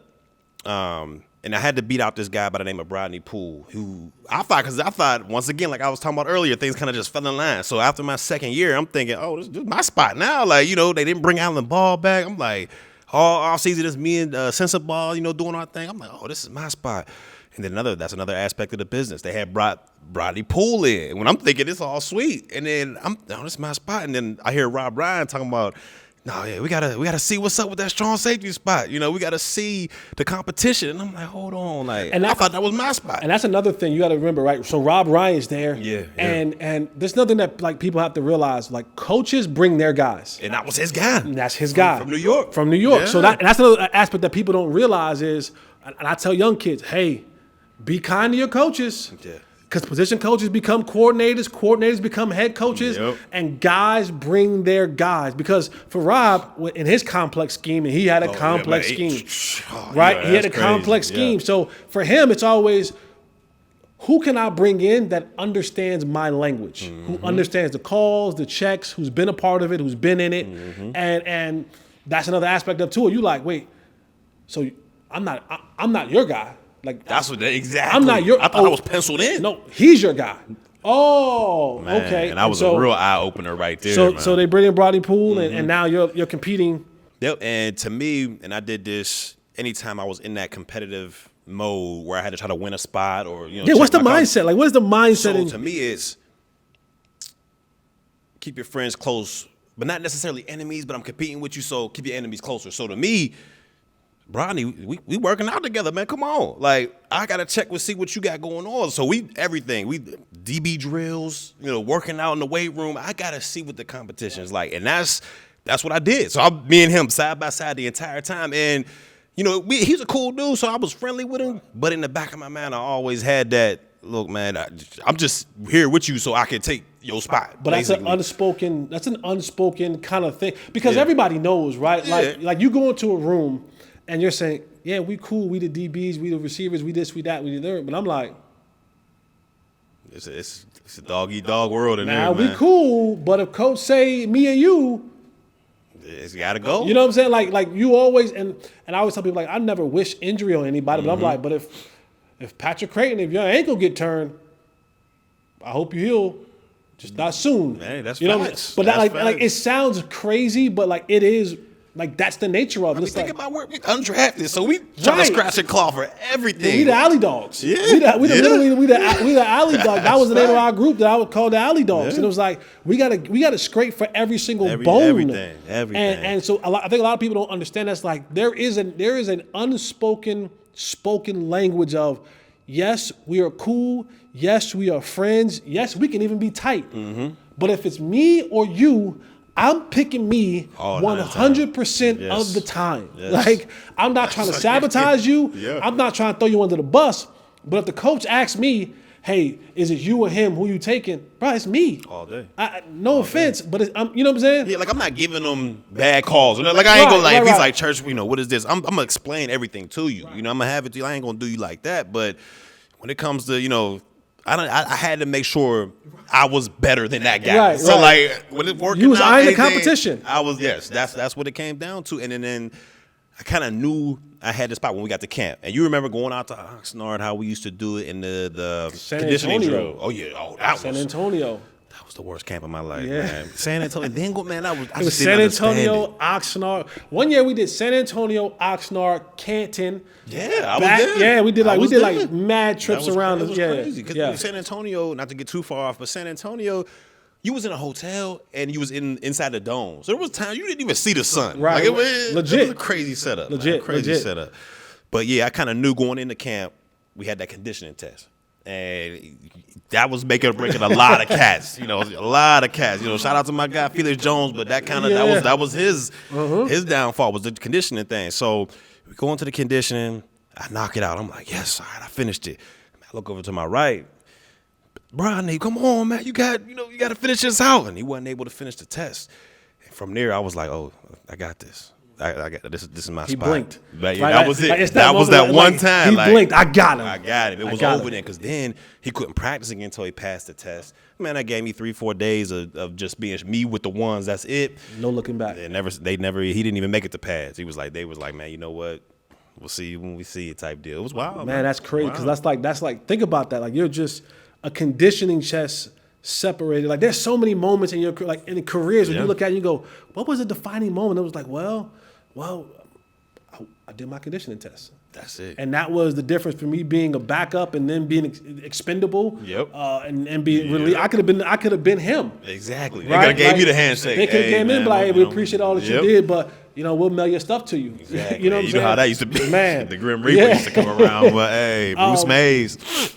And I had to beat out this guy by the name of Rodney Poole, who I thought, once again, like I was talking about earlier, things kind of just fell in line. So after my second year, I'm thinking, oh, this is my spot now. Like, they didn't bring Allen Ball back. I'm like, all offseason, it's me and Sensabaugh, doing our thing. I'm like, oh, this is my spot. And then that's another aspect of the business. They had brought Rodney Poole in. When I'm thinking it's all sweet. And then this is my spot. And then I hear Rob Ryan talking about, no, yeah, we gotta see what's up with that strong safety spot. We gotta see the competition. And I'm like, hold on, I thought that was my spot. And that's another thing you got to remember, right? So Rob Ryan's there, and there's nothing that like people have to realize. Like coaches bring their guys, and that was his guy. And that's his guy from New York. From New York. Yeah. So that's another aspect that people don't realize is, and I tell young kids, hey, be kind to your coaches. Yeah. Because position coaches become coordinators become head coaches, and guys bring their guys. Because for Rob, in his complex scheme, and he had a complex scheme, right? He had a complex scheme. So for him, it's always, who can I bring in that understands my language, who understands the calls, the checks, who's been a part of it, who's been in it, and that's another aspect of it too. You like, wait, so I'm not your guy. Like that's what exactly. I'm not your. I thought I was penciled in. No, he's your guy. Oh, man, okay. And that was a real eye opener right there. So they bring in Rodney Poole, and now you're competing. Yep. And to me, and I did this anytime I was in that competitive mode where I had to try to win a spot or what's the mindset? Like, what is the mindset? So to me, it's keep your friends close, but not necessarily enemies. But I'm competing with you, so keep your enemies closer. So to me, Rodney, we working out together, man. Come on. Like, I got to check see what you got going on. So we DB drills, working out in the weight room. I got to see what the competition is like. And that's what I did. So me and him side by side the entire time. And, he's a cool dude, so I was friendly with him. But in the back of my mind, I always had that, look, man, I'm just here with you so I can take your spot. But basically. That's an unspoken kind of thing. Because everybody knows, right? Yeah. Like you go into a room, and you're saying, yeah, we cool, we the DBs, we the receivers, we this, we that, we the third. But I'm like, it's a dog-eat-dog world in there, man. We cool, but if coach say me and you, it's got to go. You know what I'm saying? Like you always, and I always tell people, like, I never wish injury on anybody, but I'm like, but if Patrick Creighton, if your ankle get turned, I hope you heal. Just not soon. Hey, that's facts. But that's like it sounds crazy, but like it is. Like, that's the nature of it. I think about we're undrafted, so we trying to scratch and claw for everything. Yeah, we the alley dogs. Yeah. We the alley dogs. That was the name of our group that I would call the alley dogs. Yeah. And it was like, we gotta scrape for every single bone. Everything. And so I think a lot of people don't understand that's like, there is an unspoken spoken language of, yes, we are cool. Yes, we are friends. Yes, we can even be tight. But if it's me or you, I'm picking me 100% of the time. Yes. Like, I'm not trying to sabotage you. Yeah. I'm not trying to throw you under the bus. But if the coach asks me, hey, is it you or him? Who you taking? Bro, it's me. All day. No offense, but you know what I'm saying? Yeah, like I'm not giving them bad calls. Like I ain't gonna if he's like, church, what is this? I'm gonna explain everything to you. I'm gonna have it to you. I ain't gonna do you like that. But when it comes to, I had to make sure I was better than that guy. Like when it worked, you was eyeing the competition. I was That's what it came down to. And then I kind of knew I had the spot when we got to camp. And you remember going out to Oxnard, how we used to do it in the conditioning drill. Oh yeah, that San Antonio. That was the worst camp of my life, man. San Antonio. Then go, man. It was San Antonio, Oxnard. One year we did San Antonio, Oxnard, Canton. Yeah, I was there. Yeah, we did like mad trips around. That was crazy. Because San Antonio, not to get too far off, but San Antonio, you was in a hotel and you was inside the dome. So there was time you didn't even see the sun. Right. Like it was a crazy setup. Legit setup. But yeah, I kind of knew going into camp we had that conditioning test. And that was making or breaking a lot of cats, a lot of cats. Shout out to my guy Felix Jones, but that was his downfall was the conditioning thing. So we go into the conditioning. I knock it out. I'm like, yes, all right, I finished it. I look over to my right. Bro, come on, man. You got to finish this out. And he wasn't able to finish the test. And from there, I was like, oh, I got this. I got this. This is my spot. He blinked. But yeah, that was it. That was that one time. He blinked. I got him. I got him. It was over then because then he couldn't practice again until he passed the test. Man, that gave me 3-4 days of just being me with the ones. That's it. No looking back. He didn't even make it to pads. They was like, man, you know what? We'll see you when we see it type deal. It was wild. Man, that's crazy because that's like think about that. Like you're just a conditioning chest separated. Like there's so many moments in your like in careers when you look at it and you go, what was a defining moment? It was like, well, I did my conditioning test. That's it. And that was the difference for me being a backup and then being expendable. Yep. And being really, I could have been him. Exactly. Right? They could have gave you the handshake. They could have came in, but like, hey, we appreciate all that you did, but we'll mail your stuff to you. Exactly. You know what I'm saying? How that used to be. Man. The Grim Reaper used to come around, but hey, Bruce Mays.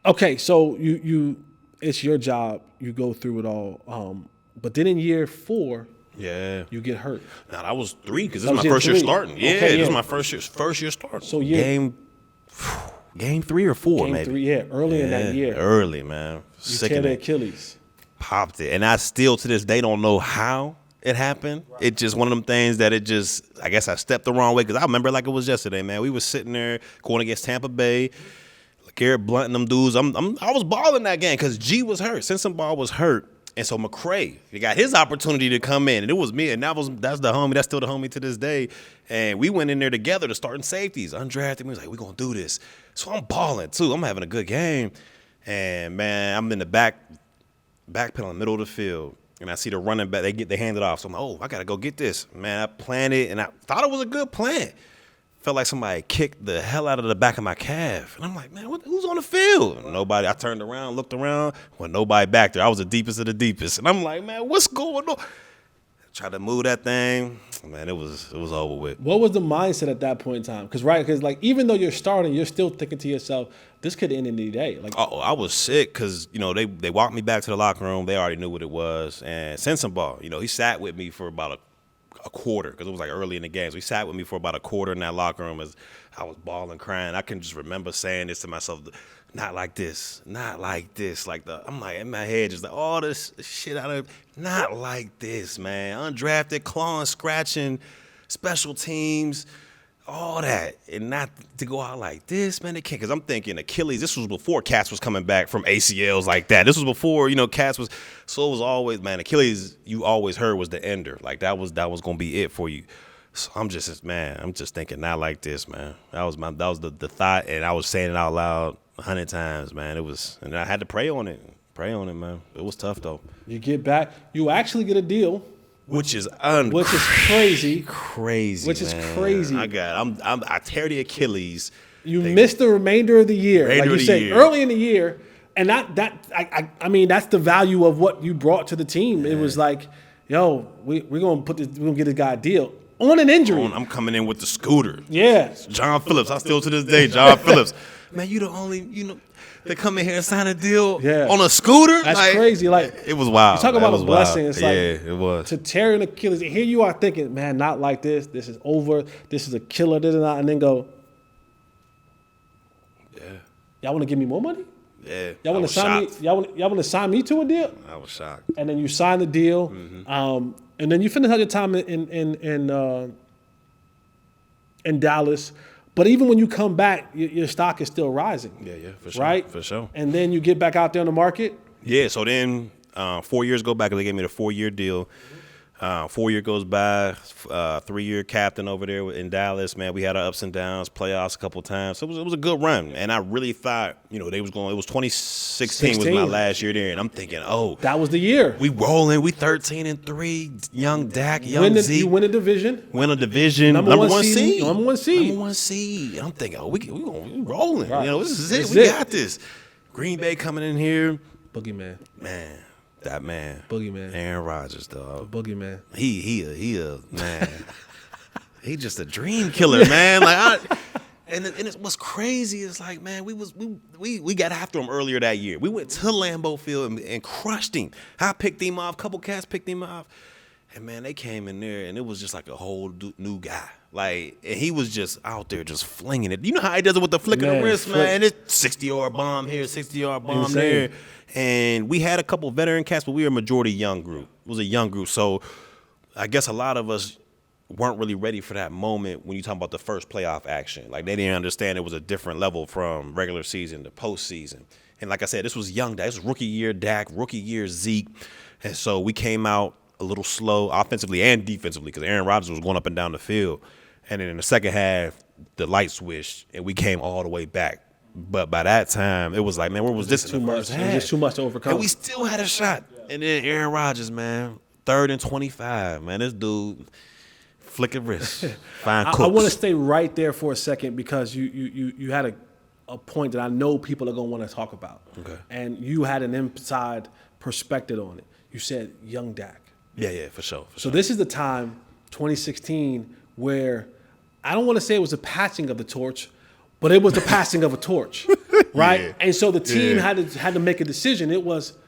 Okay, so you it's your job. You go through it all. But then in year 4, you get hurt. Now that was 3 because this is my first year starting. Yeah, this is my first year starting. So game 3 or 4 maybe. 3, early in that year. Early, man. You tear the Achilles. Popped it, and I still to this day don't know how it happened. Right. It just one of them things that I guess I stepped the wrong way because I remember like it was yesterday, man. We was sitting there going against Tampa Bay. Garrett Blunt and them dudes. I was balling that game because G was hurt. Sensenball was hurt. And so McCray, he got his opportunity to come in. And it was me. And that's the homie. That's still the homie to this day. And we went in there together to starting safeties. Undrafted. We was like, we're going to do this. So I'm balling, too. I'm having a good game. And, man, I'm in the back pedal in the middle of the field. And I see the running back. They hand it off. So I'm like, oh, I got to go get this. Man, I planned it. And I thought it was a good plan. Felt like somebody kicked the hell out of the back of my calf. And I'm like, man, who's on the field? And nobody. I turned around, looked around. Well, nobody back there. I was the deepest of the deepest. And I'm like, man, what's going on? Tried to move that thing. Man, it was over with. What was the mindset at that point in time? Because like even though you're starting, you're still thinking to yourself, this could end in the day. Like, oh, I was sick because they walked me back to the locker room. They already knew what it was. And Sensenball, he sat with me for about a quarter because it was like early in the game. So he sat with me for about a quarter in that locker room as I was bawling, crying. I can just remember saying this to myself, not like this, not like this. I'm like in my head, just like all this shit out of, not like this, man. Undrafted, clawing, scratching, special teams, all that. And not to go out like this, man, they can't. Because I'm thinking Achilles, this was before Cats was coming back from ACLs like that. This was before, Cats was, so it was always, man, Achilles, you always heard was the ender. Like that was going to be it for you. So I'm just thinking not like this, man. That was the thought, and I was saying it out loud 100 times, man. And I had to pray on it, man. It was tough, though. You get back, you actually get a deal. Which is crazy. Crazy. Which is crazy. I tear the Achilles. You missed the remainder of the year. Like you said, early in the year. And I mean, that's the value of what you brought to the team. Yeah. It was like, yo, we're gonna get this guy a deal. On an injury. I'm coming in with the scooter. Yeah. John Phillips. I still to this day, John Phillips. Man, you the only, they come in here and sign a deal on a scooter. That's crazy. Like it was wild. You talk about a blessing. It's like it was to tear an Achilles. And here you are thinking, man, not like this. This is over. This is a killer. This and that. And then go, y'all want to give me more money? Yeah. Y'all want to sign me? Y'all want to sign me to a deal? I was shocked. And then you sign the deal. Mm-hmm. And then you finish out your time in Dallas. But even when you come back, your stock is still rising. Yeah, for sure. Right? For sure. And then you get back out there on the market. Yeah, so then 4 years go back, they gave me the 4-year deal. 4 year goes by, 3-year captain over there in Dallas. Man, we had our ups and downs, playoffs a couple times. So it was a good run. And I really thought, they was going. It was 2016 was my last year there, and I'm thinking, that was the year. We rolling. We 13-3. Young Dak, young Z. You win a division. Win a division. Number one seed. Number one seed. Number one seed. I'm thinking, we rolling. Right. This is it. We got this. Green Bay coming in here. Boogeyman. Man. That man, Boogeyman, Aaron Rodgers, dog. Boogeyman. He a man. He just a dream killer, man. And it's what's crazy is like, man, we got after him earlier that year. We went to Lambeau Field and crushed him. I picked him off. A couple cats picked him off, And, man, they came in there, and it was just like a whole new guy. Like, and he was just out there just flinging it. You know how he does it with the flick of the wrist, man? It's 60-yard bomb here, 60-yard bomb there. And we had a couple veteran cats, but we were a majority young group. It was a young group. So I guess a lot of us weren't really ready for that moment when you talk about the first playoff action. Like, they didn't understand it was a different level from regular season to postseason. And like I said, this was young Dak. This was rookie year Dak, rookie year Zeke. And so we came out a little slow offensively and defensively because Aaron Rodgers was going up and down the field. And then in the second half, the light switched, and we came all the way back. But by that time, it was like, man, where was this too much? It was just too much to overcome. And we still had a shot. And then Aaron Rodgers, man, 3rd and 25, man, this dude flicking wrist. Fine cooks. I want to stay right there for a second because you had a point that I know people are going to want to talk about. Okay. And you had an inside perspective on it. You said young Dak. Yeah, for sure. So this is the time, 2016, where I don't want to say it was a passing of the torch, but it was the passing of a torch, right? Yeah. And so the team had to make a decision. It was,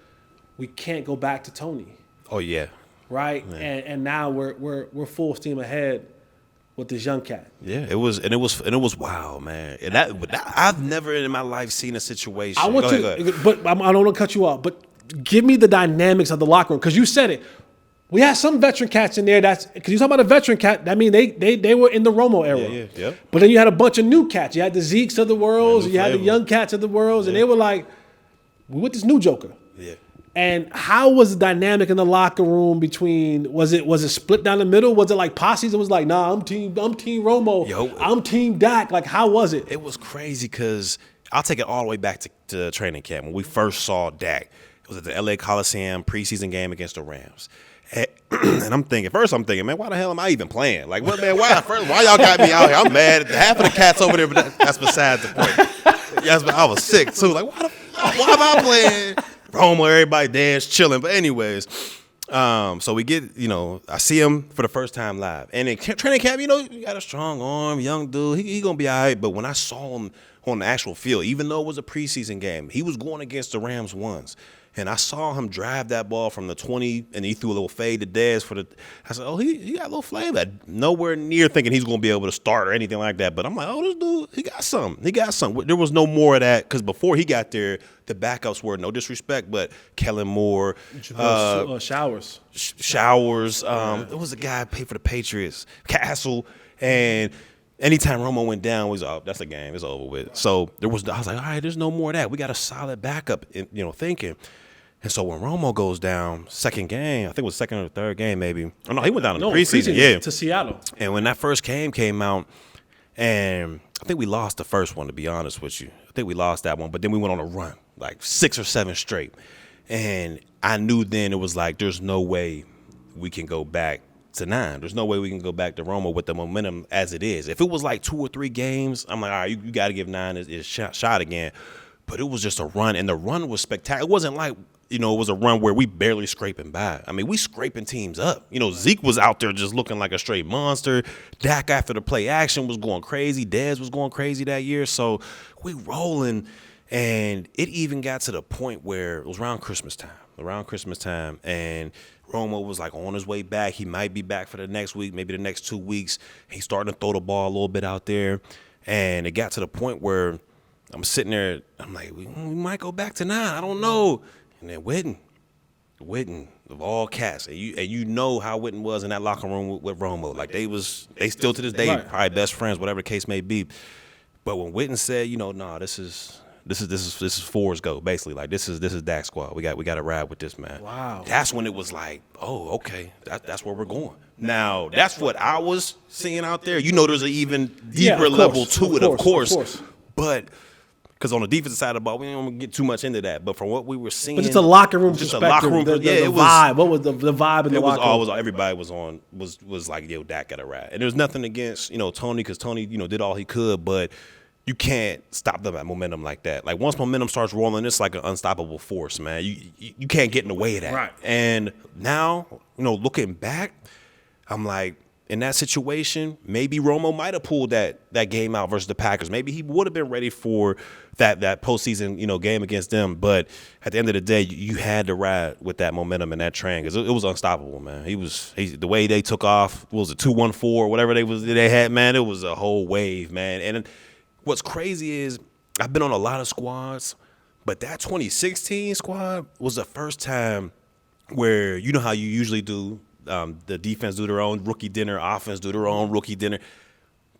we can't go back to Tony. Oh yeah. Right? And now we're full steam ahead with this young cat. Yeah, it was wild, man. And that I've never in my life seen a situation. I want but I don't want to cut you off. But give me the dynamics of the locker room because you said it. We had some veteran cats in there. Because you talk about a veteran cat. That means they were in the Romo era. Yeah. But then you had a bunch of new cats. You had the Zekes of the world. You had the young cats of the world, and they were like, "We with this new Joker." Yeah. And how was the dynamic in the locker room between? Was it split down the middle? Was it like posses? It was like, nah, I'm team Romo. I'm team Dak. Like, how was it? It was crazy because I'll take it all the way back to training camp when we first saw Dak. It was at the LA Coliseum preseason game against the Rams. And I'm thinking, man, why the hell am I even playing? Like, what, man? Why y'all got me out here? I'm mad. Half of the cats over there, but that's besides the point. Yes, but I was sick too. Like, why am I playing? Romo, everybody dance, chilling. But anyways, so we get, I see him for the first time live, and in training camp, you got a strong arm, young dude. He gonna be all right. But when I saw him on the actual field, even though it was a preseason game, he was going against the Rams once. And I saw him drive that ball from the 20, and he threw a little fade to Dez for the. I said, oh, he got a little flavor. Nowhere near thinking he's going to be able to start or anything like that. But I'm like, oh, this dude, he got something. There was no more of that because before he got there, the backups were, no disrespect, but Kellen Moore, Showers. It was a guy paid for the Patriots, Castle, and. Anytime Romo went down, was that's the game. It's over with. So I was like, all right, there's no more of that. We got a solid backup, thinking. And so when Romo goes down, second game, I think it was second or third game maybe. Oh, no, he went down in the preseason, to Seattle. And when that first game came out, and I think we lost the first one, to be honest with you. I think we lost that one, but then we went on a run, like 6 or 7 straight. And I knew then it was like, there's no way we can go back to 9. There's no way we can go back to Romo with the momentum as it is. If it was like 2 or 3 games, I'm like, all right, you got to give 9 his shot again. But it was just a run, and the run was spectacular. It wasn't like, it was a run where we barely scraping by. I mean, we scraping teams up. Zeke was out there just looking like a straight monster. Dak after the play action was going crazy. Dez was going crazy that year. So we rolling, and it even got to the point where it was around Christmas time, and Romo was like on his way back. He might be back for the next week, maybe the next 2 weeks. He's starting to throw the ball a little bit out there. And it got to the point where I'm sitting there, I'm like, we might go back to 9. I don't know. And then Witten, of all cats. And you know how Witten was in that locker room with Romo. Like they still to this day, probably best friends, whatever the case may be. But when Witten said, nah, this is fours go, basically. Like this is Dak's squad. We got to ride with this man. Wow. That's when it was like, oh, okay, that's where we're going. Now that's what I was seeing out there. There's an even deeper level to it, of course. But because on the defensive side of the ball, we don't get too much into that. But from what we were seeing, but just a locker room just perspective. A locker room, the vibe. What was the vibe in the locker room? Everybody was like, yo, Dak got to ride. And there's nothing against Tony, because Tony did all he could, but you can't stop them at momentum like that. Like once momentum starts rolling, it's like an unstoppable force, man. You can't get in the way of that. Right. And now, looking back, I'm like, in that situation, maybe Romo might have pulled that game out versus the Packers. Maybe he would have been ready for that postseason, game against them. But at the end of the day, you had to ride with that momentum and that train because it was unstoppable, man. The way they took off, what was it 2-1-4, whatever they had, man. It was a whole wave, man. And what's crazy is I've been on a lot of squads, but that 2016 squad was the first time where you know how you usually do. The defense do their own rookie dinner, offense do their own rookie dinner.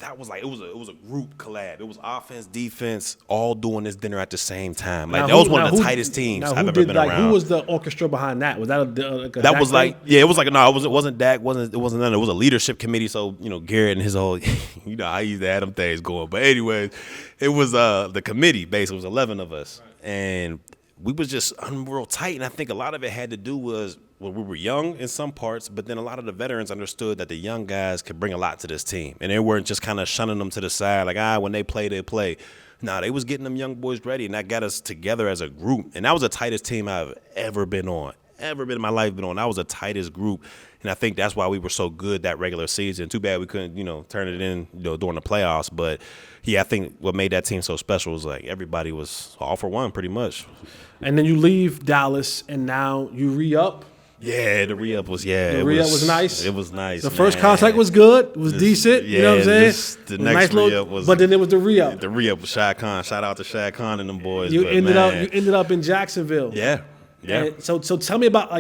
That was like it was a group collab. It was offense, defense, all doing this dinner at the same time. Like that was one of the tightest teams I've ever been around. Who was the orchestra behind that? Was that a that Dak was like thing? yeah, it was like no, it wasn't Dak, it wasn't none. It was a leadership committee. So Garrett and his whole I used to have them things going. But anyways, it was the committee basically. It was 11 of us, and we was just real tight. And I think a lot of it had to do was. Well, we were young in some parts, but then a lot of the veterans understood that the young guys could bring a lot to this team. And they weren't just kind of shunning them to the side like, when they play, they play. Nah, they was getting them young boys ready, and that got us together as a group. And that was the tightest team I've ever been on, ever been in my life been on. That was the tightest group. And I think that's why we were so good that regular season. Too bad we couldn't, turn it in, during the playoffs. But, yeah, I think what made that team so special was, like, everybody was all for one pretty much. And then you leave Dallas, and now you re-up. Yeah, the re-up was was nice. It was nice. The first contract was good. It was decent. Yeah, you know what I'm saying? The next re-up was. But then it was the re-up. The re-up was Shad Khan. Shout out to Shad Khan and them boys. You ended up in Jacksonville. Yeah. And so tell me about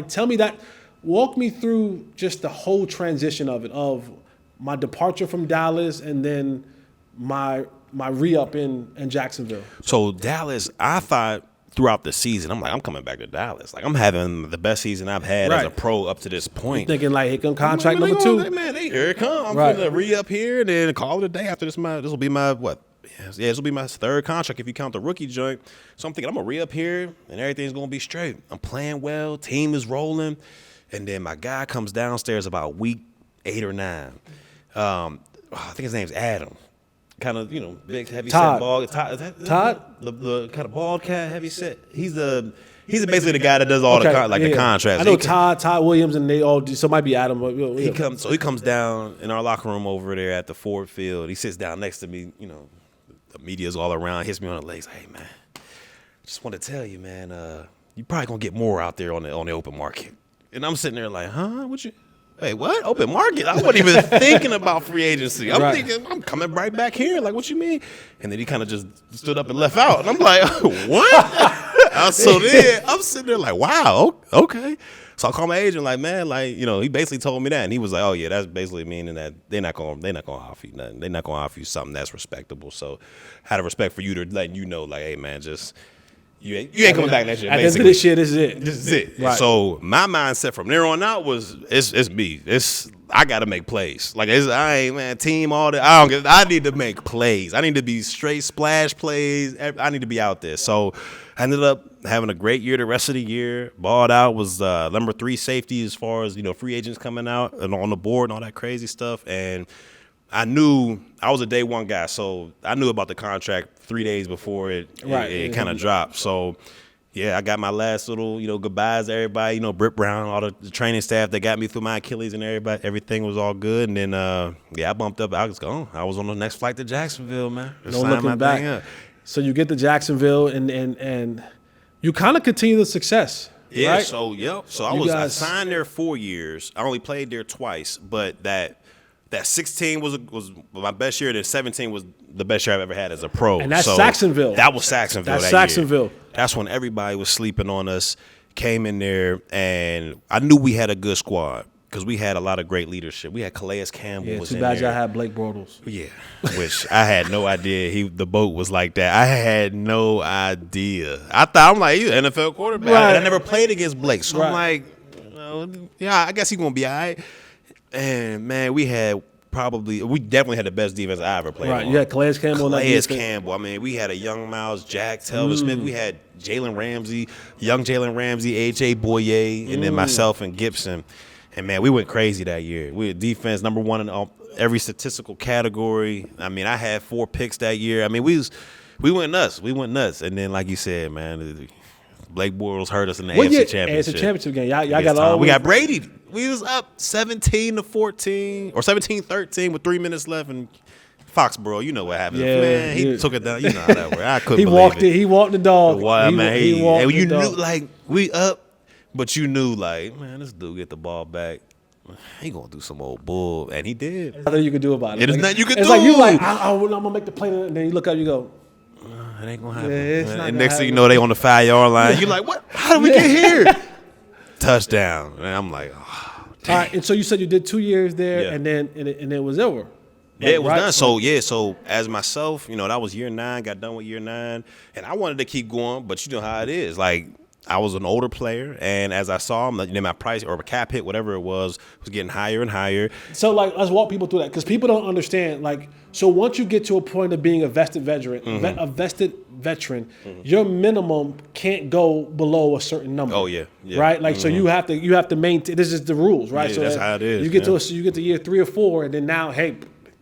walk me through just the whole transition of it, of my departure from Dallas and then my re-up in Jacksonville. So Dallas, I thought. Throughout the season, I'm like, I'm coming back to Dallas. Like, I'm having the best season I've had as a pro up to this point. You're thinking, like, here come contract number 2. Here it come. I'm going to re-up here and then call it a day after this. This will be my, what? Yeah, this will be my third contract if you count the rookie joint. So I'm thinking, I'm going to re-up here and everything's going to be straight. I'm playing well. Team is rolling. And then my guy comes downstairs about week 8 or 9. I think his name's Adam. Kind of, big, heavy set bald. Todd? The kind of bald cat, heavy set. He's basically the guy that does all the contracts. I know Todd Williams, and they all do. So it might be Adam. He comes down in our locker room over there at the Ford Field. He sits down next to me. The media's all around. Hits me on the legs. Hey man, just want to tell you, man. You probably gonna get more out there on the open market. And I'm sitting there like, huh? What you? Hey, what? Open market? I wasn't even thinking about free agency. I'm thinking, I'm coming right back here. Like, what you mean? And then he kind of just stood up and left out. And I'm like, what? So then I'm sitting there like, wow, okay. So I call my agent like, man, he basically told me that. And he was like, oh, yeah, that's basically meaning that they're not gonna offer you nothing. They're not going to offer you something that's respectable. So I had a respect for you to letting you know, like, hey, man, just – You ain't coming back next year. At the end of this year, this is it. This is it. Right. So my mindset from there on out was it's me. I got to make plays. Like team all that. I need to make plays. I need to be straight splash plays. I need to be out there. So I ended up having a great year the rest of the year. Balled out, was number 3 safety as far as free agents coming out and on the board and all that crazy stuff. And I knew I was a day one guy, so I knew about the contract 3 days before it kind of dropped. So, yeah, I got my last little, goodbyes to everybody, Britt Brown, all the training staff that got me through my Achilles and everybody. Everything was all good. And then, I bumped up. I was gone. I was on the next flight to Jacksonville, man. No looking back. So you get to Jacksonville, and you kind of continue the success. Yeah, right? So I signed there 4 years. I only played there twice, but that 16 was my best year. Then 17 was the best year I've ever had as a pro. And that's Saxonville. That was Saxonville. That's Saxonville. Year. That's when everybody was sleeping on us. Came in there, and I knew we had a good squad because we had a lot of great leadership. We had Calais Campbell was in there. Too bad y'all had Blake Bortles. Yeah, which I had no idea the boat was like that. I had no idea. I'm like, he's an NFL quarterback. Right. I never played against Blake, so I'm like, I guess he's gonna be all right. And, man, we definitely had the best defense I ever played on. You had Calais Campbell. Campbell. I mean, we had a young Miles Jack, Telvin Smith. We had Jalen Ramsey, young Jalen Ramsey, A.J. Boyer, and then myself and Gibson. And, man, we went crazy that year. We had defense number 1 in every statistical category. I mean, I had 4 picks that year. I mean, we went nuts. We went nuts. And then, like you said, man, Blake Bortles hurt us in the AFC Championship. AFC Championship game. Y'all got all. We got Brady. We was up 17-14 or 17-13 with 3 minutes left, and Foxborough, you know what happened. Yeah, man, he took it down. You know how that worked. I couldn't He believe walked it. He walked the dog. Why, man? He walked and the you dog. knew like we up, but you knew like, man, this dude get the ball back. He gonna do some old bull, and he did. There's nothing you can do about it. There's nothing you can it's do. It's like you like I'm gonna make the play, and then you look up, you go. It ain't gonna happen. It's not and gonna next thing you happen. know, they on the 5-yard line. You're like, what? How did we get here? Touchdown. And I'm like, oh, damn. All right, and so you said you did 2 years there, Yeah. and then it was over. Yeah, it was right? done. So as myself, that was year 9, got done with year 9, and I wanted to keep going, but you know how it is. Like, I was an older player, and as I saw him, my price or a cap hit, whatever it was getting higher and higher. So, like, let's walk people through that because people don't understand. Like, so once you get to a point of being a vested veteran, your minimum can't go below a certain number. Oh yeah. Right. Like, so you have to maintain. This is the rules, right? Yeah, so that's how it is. You get to year 3 or 4, and then now, hey,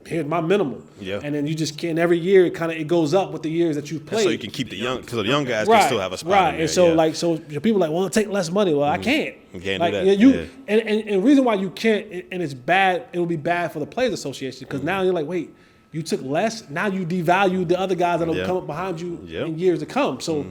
here's my minimum. Yeah. And then you just can't. Every year, it goes up with the years that you played. So you can keep the young, because the young guys right, can still have a spot. right. In there, And so yeah. so people are like, well, take less money. Well, I can't. You can't like, do that. You Yeah. and the reason why you can't, and it's bad. It will be bad for the Players Association because now you're like, wait, you took less. Now you devalue the other guys that'll come up behind you in years to come. So.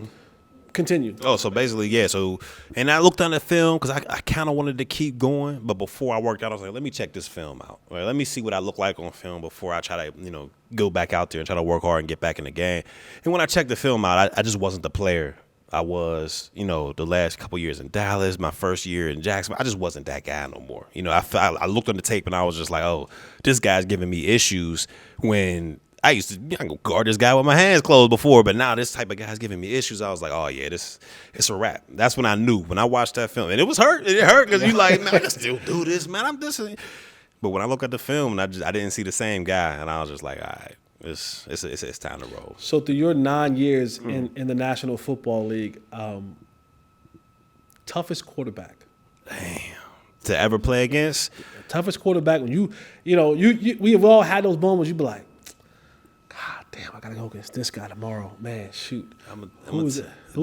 Continue. Oh, so basically, yeah. So, and I looked on the film because I kind of wanted to keep going, but before I worked out, I was like, let me check this film out. Right, let me see what I look like on film before I try to, go back out there and try to work hard and get back in the game. And when I checked the film out, I just wasn't the player I was, the last couple years in Dallas, my first year in Jacksonville. I just wasn't that guy no more. I looked on the tape and I was just like, oh, this guy's giving me issues when I used to go guard this guy with my hands closed before, but now this type of guy's giving me issues. I was like, oh, yeah, it's a wrap. That's when I knew, when I watched that film. And it was hurt. It hurt because you like, man, I can still do this, man. I'm this. But when I look at the film, and I didn't see the same guy, and I was just like, all right, it's time to roll. So through your 9 years in the National Football League, toughest quarterback. Damn. To ever play against? Toughest quarterback when we have all had those moments. You be like, God damn, I gotta go against this guy tomorrow. Man, shoot. Who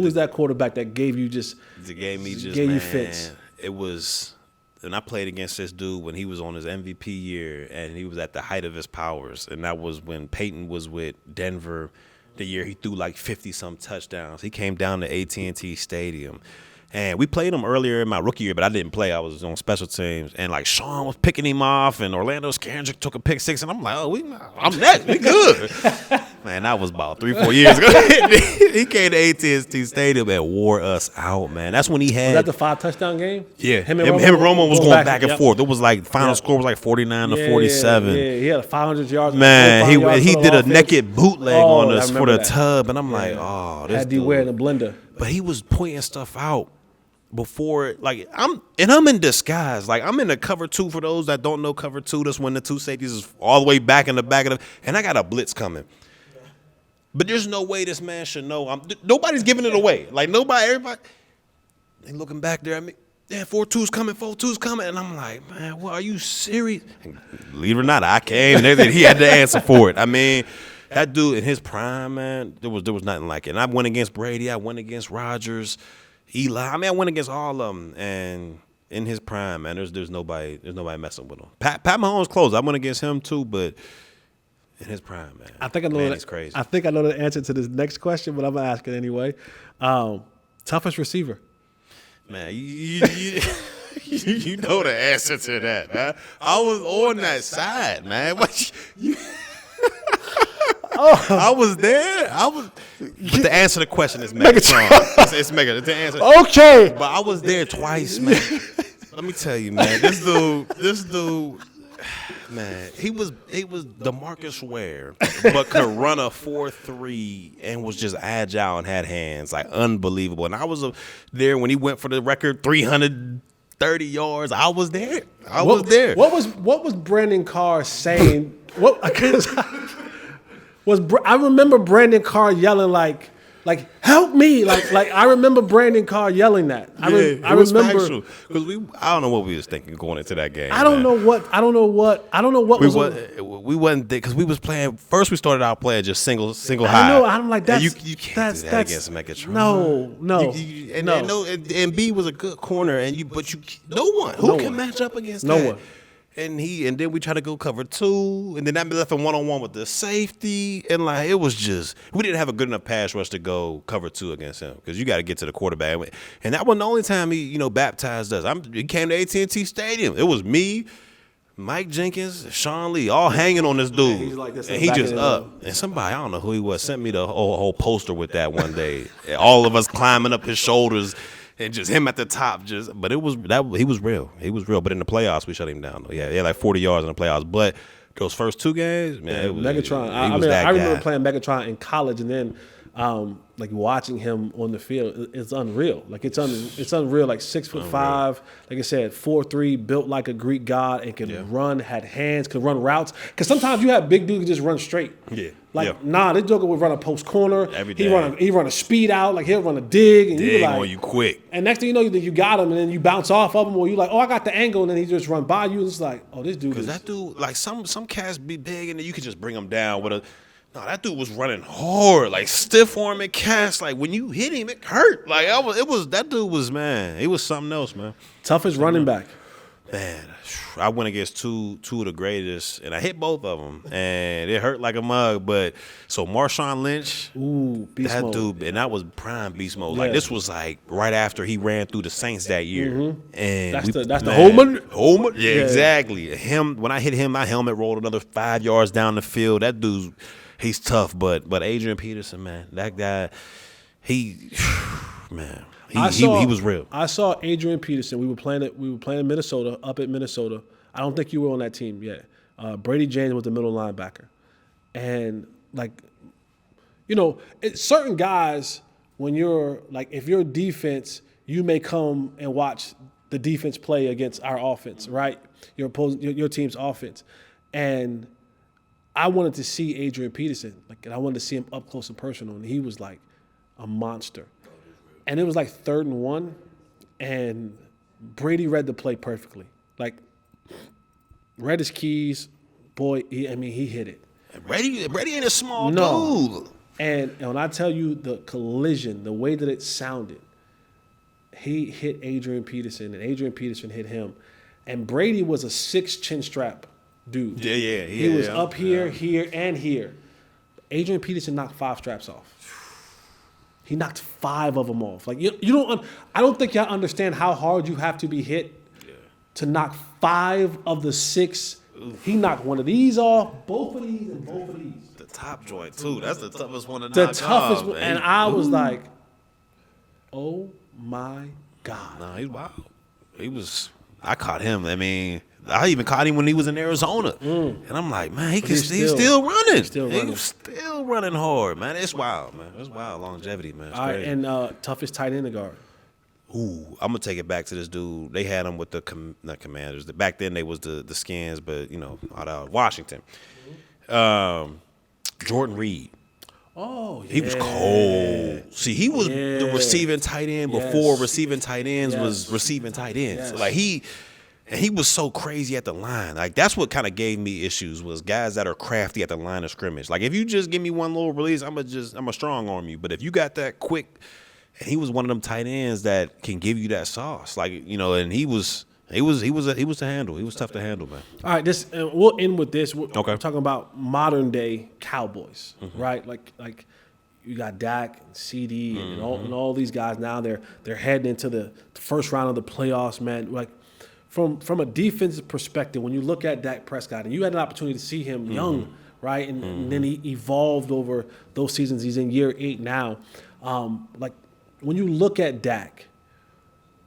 was that quarterback that gave you you fits? It was, and I played against this dude when he was on his MVP year, and he was at the height of his powers, and that was when Peyton was with Denver. The year he threw like 50-some touchdowns. He came down to AT&T Stadium. And we played him earlier in my rookie year, but I didn't play. I was on special teams. And, like, Sean was picking him off, and Orlando Scandrick took a pick 6. And I'm like, I'm next. We good. Man, that was about 3-4 years ago. He came to AT&T Stadium and wore us out, man. That's when he had. Was that the 5-touchdown game? Yeah. Him and Romo was going back and forth. It was like, final score was like 49-47. Yeah, he had 500 yards. Man, he did a naked bootleg on us for the tub. And I'm like, oh, this had D Ware in the blender. But he was pointing stuff out. Before, like, I'm in disguise. Like, I'm in the cover 2 for those that don't know cover 2. That's when the 2 safeties is all the way back in the back of the, and I got a blitz coming. But there's no way this man should know. Nobody's giving it away. Like, everybody, they looking back there at me. Yeah, 4-2's coming, 4-2's coming. And I'm like, man, what, are you serious? And believe it or not, I came and everything. He had to answer for it. I mean, that dude in his prime, man, there was nothing like it. And I went against Brady. I went against Rodgers. Eli, I went against all of them, and in his prime, man, there's nobody messing with him. Pat Mahomes close. I went against him too, but in his prime, man, I think I know he's crazy. I think I know the answer to this next question, but I'm gonna ask it anyway. Toughest receiver, man. You know the answer to that, huh? I was on that side, man. What you? I was there. But the answer to the question is Megatron. It's Megatron. It's the answer. Okay. But I was there twice, man. Let me tell you, man. This dude, man, he was DeMarcus Ware, but could run a 4.3 and was just agile and had hands, like unbelievable. And I was there when he went for the record 330 yards. I was there. I was there. What was Brandon Carr saying? I remember Brandon Carr yelling like, Like, help me! Like I remember Brandon Carr yelling that. I remember because I don't know what we was thinking going into that game. I don't know what we wasn't because we was playing. First, we started out playing just single high. I know. I'm like that's you can't do that against Megatron. No. And B was a good corner, but no one who can match up against no that. one. And then we tried to go cover 2, and then that left him 1-on-1 with the safety, and like it was just we didn't have a good enough pass rush to go cover 2 against him because you got to get to the quarterback, and that wasn't the only time he baptized us. He came to AT&T Stadium. It was me, Mike Jenkins, Sean Lee, all hanging on this dude, He's like this and he just up. And somebody I don't know who he was sent me the whole poster with that one day. All of us climbing up his shoulders. And just him at the top, but he was real. He was real. But in the playoffs, we shut him down. Yeah, he had like 40 yards in the playoffs. But those first 2 games, man, it was Megatron. I remember playing Megatron in college, and then like watching him on the field. It's unreal. Like it's unreal. Like 6'5", like I said, 4'3", built like a Greek god, and can run, had hands, could run routes. Because sometimes you have big dudes just run straight. Yeah. This joker would run a post corner. Every He day. run a speed out. Like he'll run a dig, and you like, on you quick. And next thing you know, you got him, and then you bounce off of him, or you like, oh, I got the angle, and then he just run by you. And it's like, oh, this dude. Because that dude, like some cats be big, and then you can just bring him down with a. No, that dude was running hard, like stiff arm and cast. Like when you hit him, it hurt. Like that dude was, man. He was something else, man. Toughest running back. Man, I went against two of the greatest, and I hit both of them, and it hurt like a mug. But so Marshawn Lynch, beast mode. Dude, and that was prime beast mode. Like this was like right after he ran through the Saints that year, and that's the Holman. Yeah, exactly. Him when I hit him, my helmet rolled another 5 yards down the field. That dude, he's tough, but Adrian Peterson, man, that guy, man. He was real. I saw Adrian Peterson. We were playing in Minnesota, up at Minnesota. I don't think you were on that team yet. Brady James was the middle linebacker. And, certain guys, when you're, if you're defense, you may come and watch the defense play against our offense, right? Your team's offense. And I wanted to see Adrian Peterson, and I wanted to see him up close and personal, and he was like a monster. And it was like 3rd and 1, and Brady read the play perfectly. Read his keys, boy. He hit it. Brady ain't a small dude. And when I tell you the collision, the way that it sounded, he hit Adrian Peterson, and Adrian Peterson hit him. And Brady was a 6 chin strap dude. Yeah. He was up here, here, and here. Adrian Peterson knocked 5 straps off. He knocked 5 of them off. You don't. I don't think y'all understand how hard you have to be hit to knock 5 of the 6. Oof. He knocked one of these off, both of these, and both of these. The top joint too. That's the toughest one to knock off. The toughest one, man. And I was like, "Oh my God!" No, he's wild. I caught him. I even caught him when he was in Arizona, and I'm like, man, he's still running. He's still running hard, man. It's wild, man. It's wild longevity, man. It's all right, crazy. And toughest tight end to guard. Ooh, I'm gonna take it back to this dude. They had him with the not Commanders. Back then they was the Skins, but out of Washington. Jordan Reed. Oh, yeah. He was cold. See, he was the receiving tight end before receiving tight ends was receiving tight ends. Yes. He was so crazy at the line. That's what kind of gave me issues was guys that are crafty at the line of scrimmage. If you just give me one little release, I'm a strong arm you. But if you got that quick, and he was one of them tight ends that can give you that sauce. And he was to handle. He was tough to handle, man. All right, we'll end with this. We're talking about modern day Cowboys, right? Like you got Dak and CD and all these guys now. They're heading into the first round of the playoffs, man. From a defensive perspective, when you look at Dak Prescott, and you had an opportunity to see him young, right, and then he evolved over those seasons. He's in year 8 now. When you look at Dak,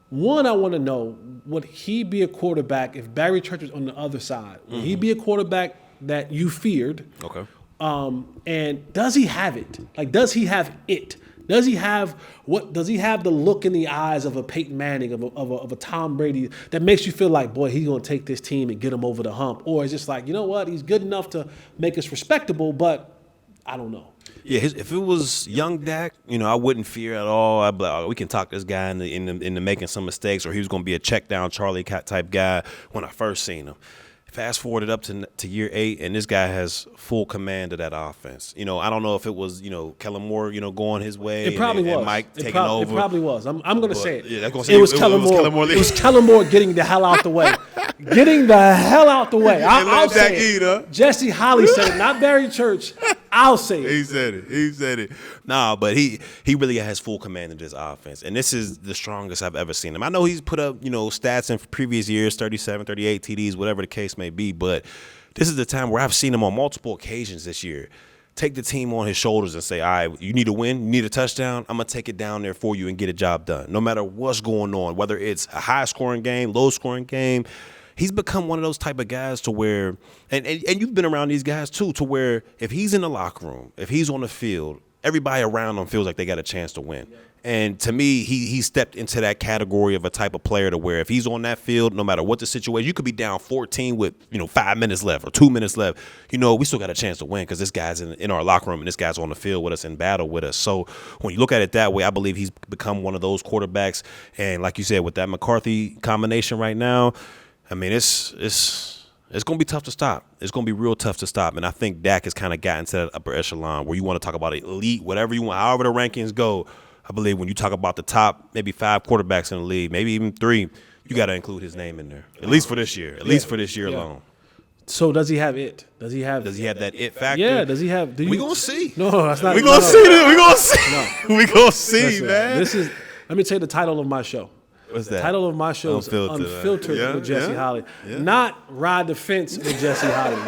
one, I want to know, would he be a quarterback if Barry Church was on the other side? Would he be a quarterback that you feared? Okay. And does he have it? Does he have it? Does he have the look in the eyes of a Peyton Manning, of a Tom Brady that makes you feel like, boy, he's going to take this team and get them over the hump? Or is it just you know what, he's good enough to make us respectable, but I don't know. Yeah, if it was young Dak, I wouldn't fear at all. I'd be like, we can talk this guy into making some mistakes, or he was going to be a check down Charlie type guy when I first seen him. Fast forwarded up to year 8, and this guy has full command of that offense. I don't know if it was, Kellen Moore, going his way. It probably was. And Mike taking over. It probably was. I'm going to say it. Yeah, it was Kellen Moore. It was Kellen Moore getting the hell out the way. Getting the hell out the way. I'll say it. Jesse Holley said it, not Barry Church. I'll say it. He said it. Nah, but he really has full command of this offense. And this is the strongest I've ever seen him. I know he's put up, stats in previous years, 37, 38 TDs, whatever the case may be. But this is the time where I've seen him on multiple occasions this year take the team on his shoulders and say, all right, you need a win, you need a touchdown, I'm going to take it down there for you and get a job done. No matter what's going on, whether it's a high-scoring game, low-scoring game, he's become one of those type of guys to where, and you've been around these guys too, to where if he's in the locker room, if he's on the field, everybody around him feels like they got a chance to win. And to me, he stepped into that category of a type of player to where if he's on that field, no matter what the situation, you could be down 14 with 5 minutes left or 2 minutes left. We still got a chance to win because this guy's in our locker room and this guy's on the field with us in battle with us. So when you look at it that way, I believe he's become one of those quarterbacks. And like you said, with that McCarthy combination right now, I mean, it's going to be tough to stop. It's going to be real tough to stop. And I think Dak has kind of gotten to that upper echelon where you want to talk about elite, whatever you want, however the rankings go. I believe when you talk about the top maybe 5 quarterbacks in the league, maybe even 3, you got to include his name in there, at least for this year, least for this year alone. So does he have it? Does he have that it factor? Yeah, does he have? We going to see. No, that's not. We going to see this. We going to see. No. We going to see, man. Let me tell you the title of my show. What's that? The title of my show is Unfiltered with Jesse Holley. Yeah. Not Ride the Fence with Jesse Holley.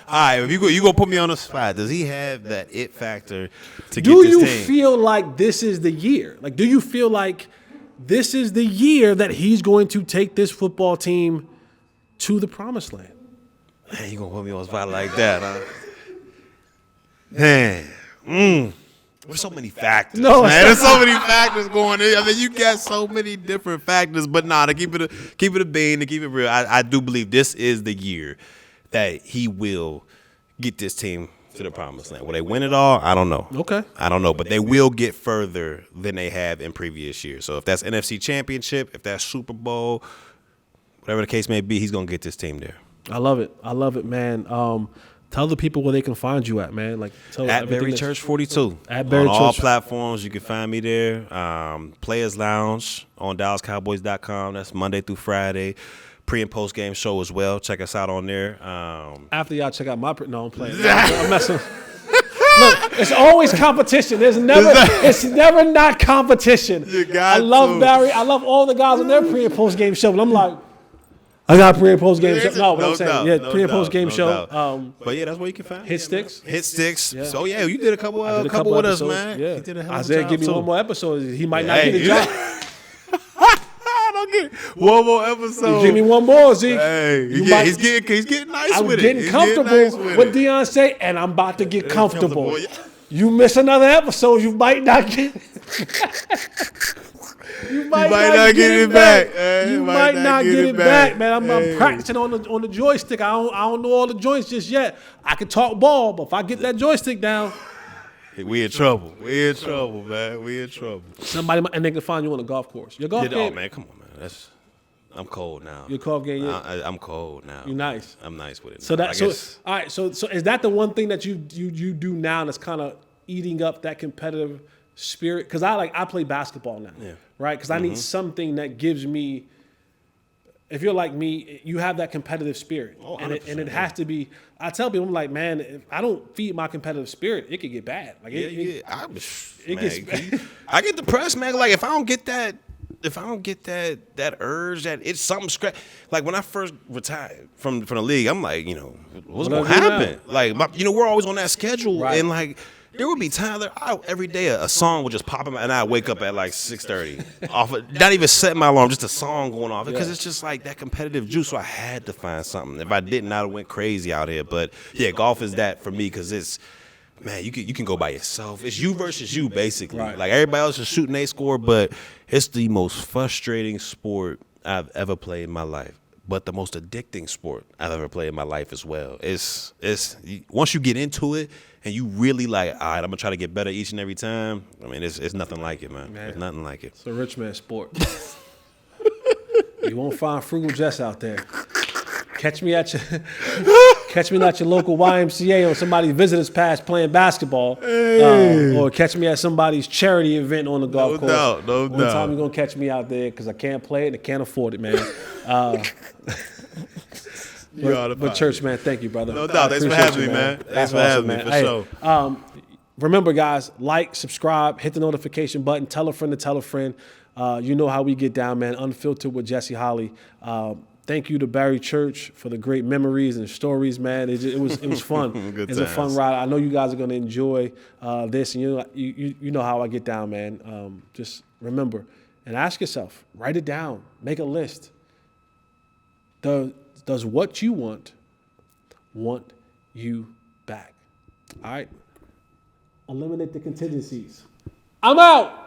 All right, if you going to put me on the spot, does he have that it factor to get this team? Do you feel like this is the year? Like, do you feel like this is the year that he's going to take this football team to the promised land? Man, you going to put me on the spot like that, huh? Man, there's so many factors, man. There's so many factors going in. I mean, you got so many different factors, but to keep it a bean, to keep it real, I do believe this is the year that he will get this team to the promised land. Will they win it all? I don't know. Okay. I don't know, but they will get further than they have in previous years. So if that's NFC Championship, if that's Super Bowl, whatever the case may be, he's going to get this team there. I love it, man. Tell the people where they can find you at, man. Like at Barry Church 42. At Barry Church. On all platforms, you can find me there. Players Lounge on DallasCowboys.com. That's Monday through Friday. Pre- and post-game show as well. Check us out on there. After y'all check out my no, I'm playing. I'm messing. Look, it's always competition. It's never not competition. I love Barry. I love all the guys on their pre- and post-game show. But I'm like, I got pre- and post-game show. No, what I'm saying, pre- and post-game show. But yeah, that's where you can find Hit Sticks. Hit Sticks. Yeah. So yeah, you did a couple with us, man. Yeah. You did a hell of a Isaiah, job give me too. one more episode. He might not get a job. One more episode. Give me one more, Zeke. Hey, he's getting nice with it. I'm getting comfortable with Deion say, and I'm about to get comfortable. You miss another episode, you might not get. You might not get it back. You might not get it back, man. I'm practicing on the joystick. I don't know all the joints just yet. I can talk ball, but if I get that joystick down, we in trouble. We in trouble, man. We in trouble. Somebody and they can find you on the golf course. Your golf game. Oh man, come on, man. I'm cold now. Your golf game. I'm cold now. You're nice. I'm nice with it. So all right. So is that the one thing that you do now that's kind of eating up that competitive spirit? Because I play basketball now, right? Because I need something that gives me. If you're like me, you have that competitive spirit, and it has to be. I tell people, I'm like, man, if I don't feed my competitive spirit, it could get bad. Like I get depressed, man. Like if I don't get that urge, that it's something scratch. Like when I first retired from the league, I'm like, what's gonna happen? Like, we're always on that schedule, right. And like. There would be times every day a song would just pop in, and I'd wake up at like 6:30 off of, not even setting my alarm, just a song going off because it's just like that competitive juice. So I had to find something. If I didn't, I went crazy out here. But yeah, golf is that for me because it's man, you can go by yourself. It's you versus you basically. Right. Like everybody else is shooting a score, but it's the most frustrating sport I've ever played in my life. but the most addicting sport I've ever played in my life as well. It's once you get into it and you really like, all right, I'm gonna try to get better each and every time. I mean, it's nothing like it, man. It's nothing like it. It's a rich man sport. You won't find frugal Jess out there. Catch me at your local YMCA on somebody's visitors pass playing basketball, or catch me at somebody's charity event on the golf course. No doubt. One time you're gonna catch me out there because I can't play it and I can't afford it, man. But church, man, thank you, brother. No doubt. Thanks for having me, man. Thanks for having me, for sure. Remember, guys, like, subscribe, hit the notification button, tell a friend to tell a friend. You know how we get down, man. Unfiltered with Jesse Holley. Thank you to Barry Church for the great memories and stories, man. It was fun. It's a fun ride. I know you guys are going to enjoy this, and you know how I get down, man. Just remember and ask yourself, write it down, make a list. Does what you want you back? All right? Eliminate the contingencies. I'm out.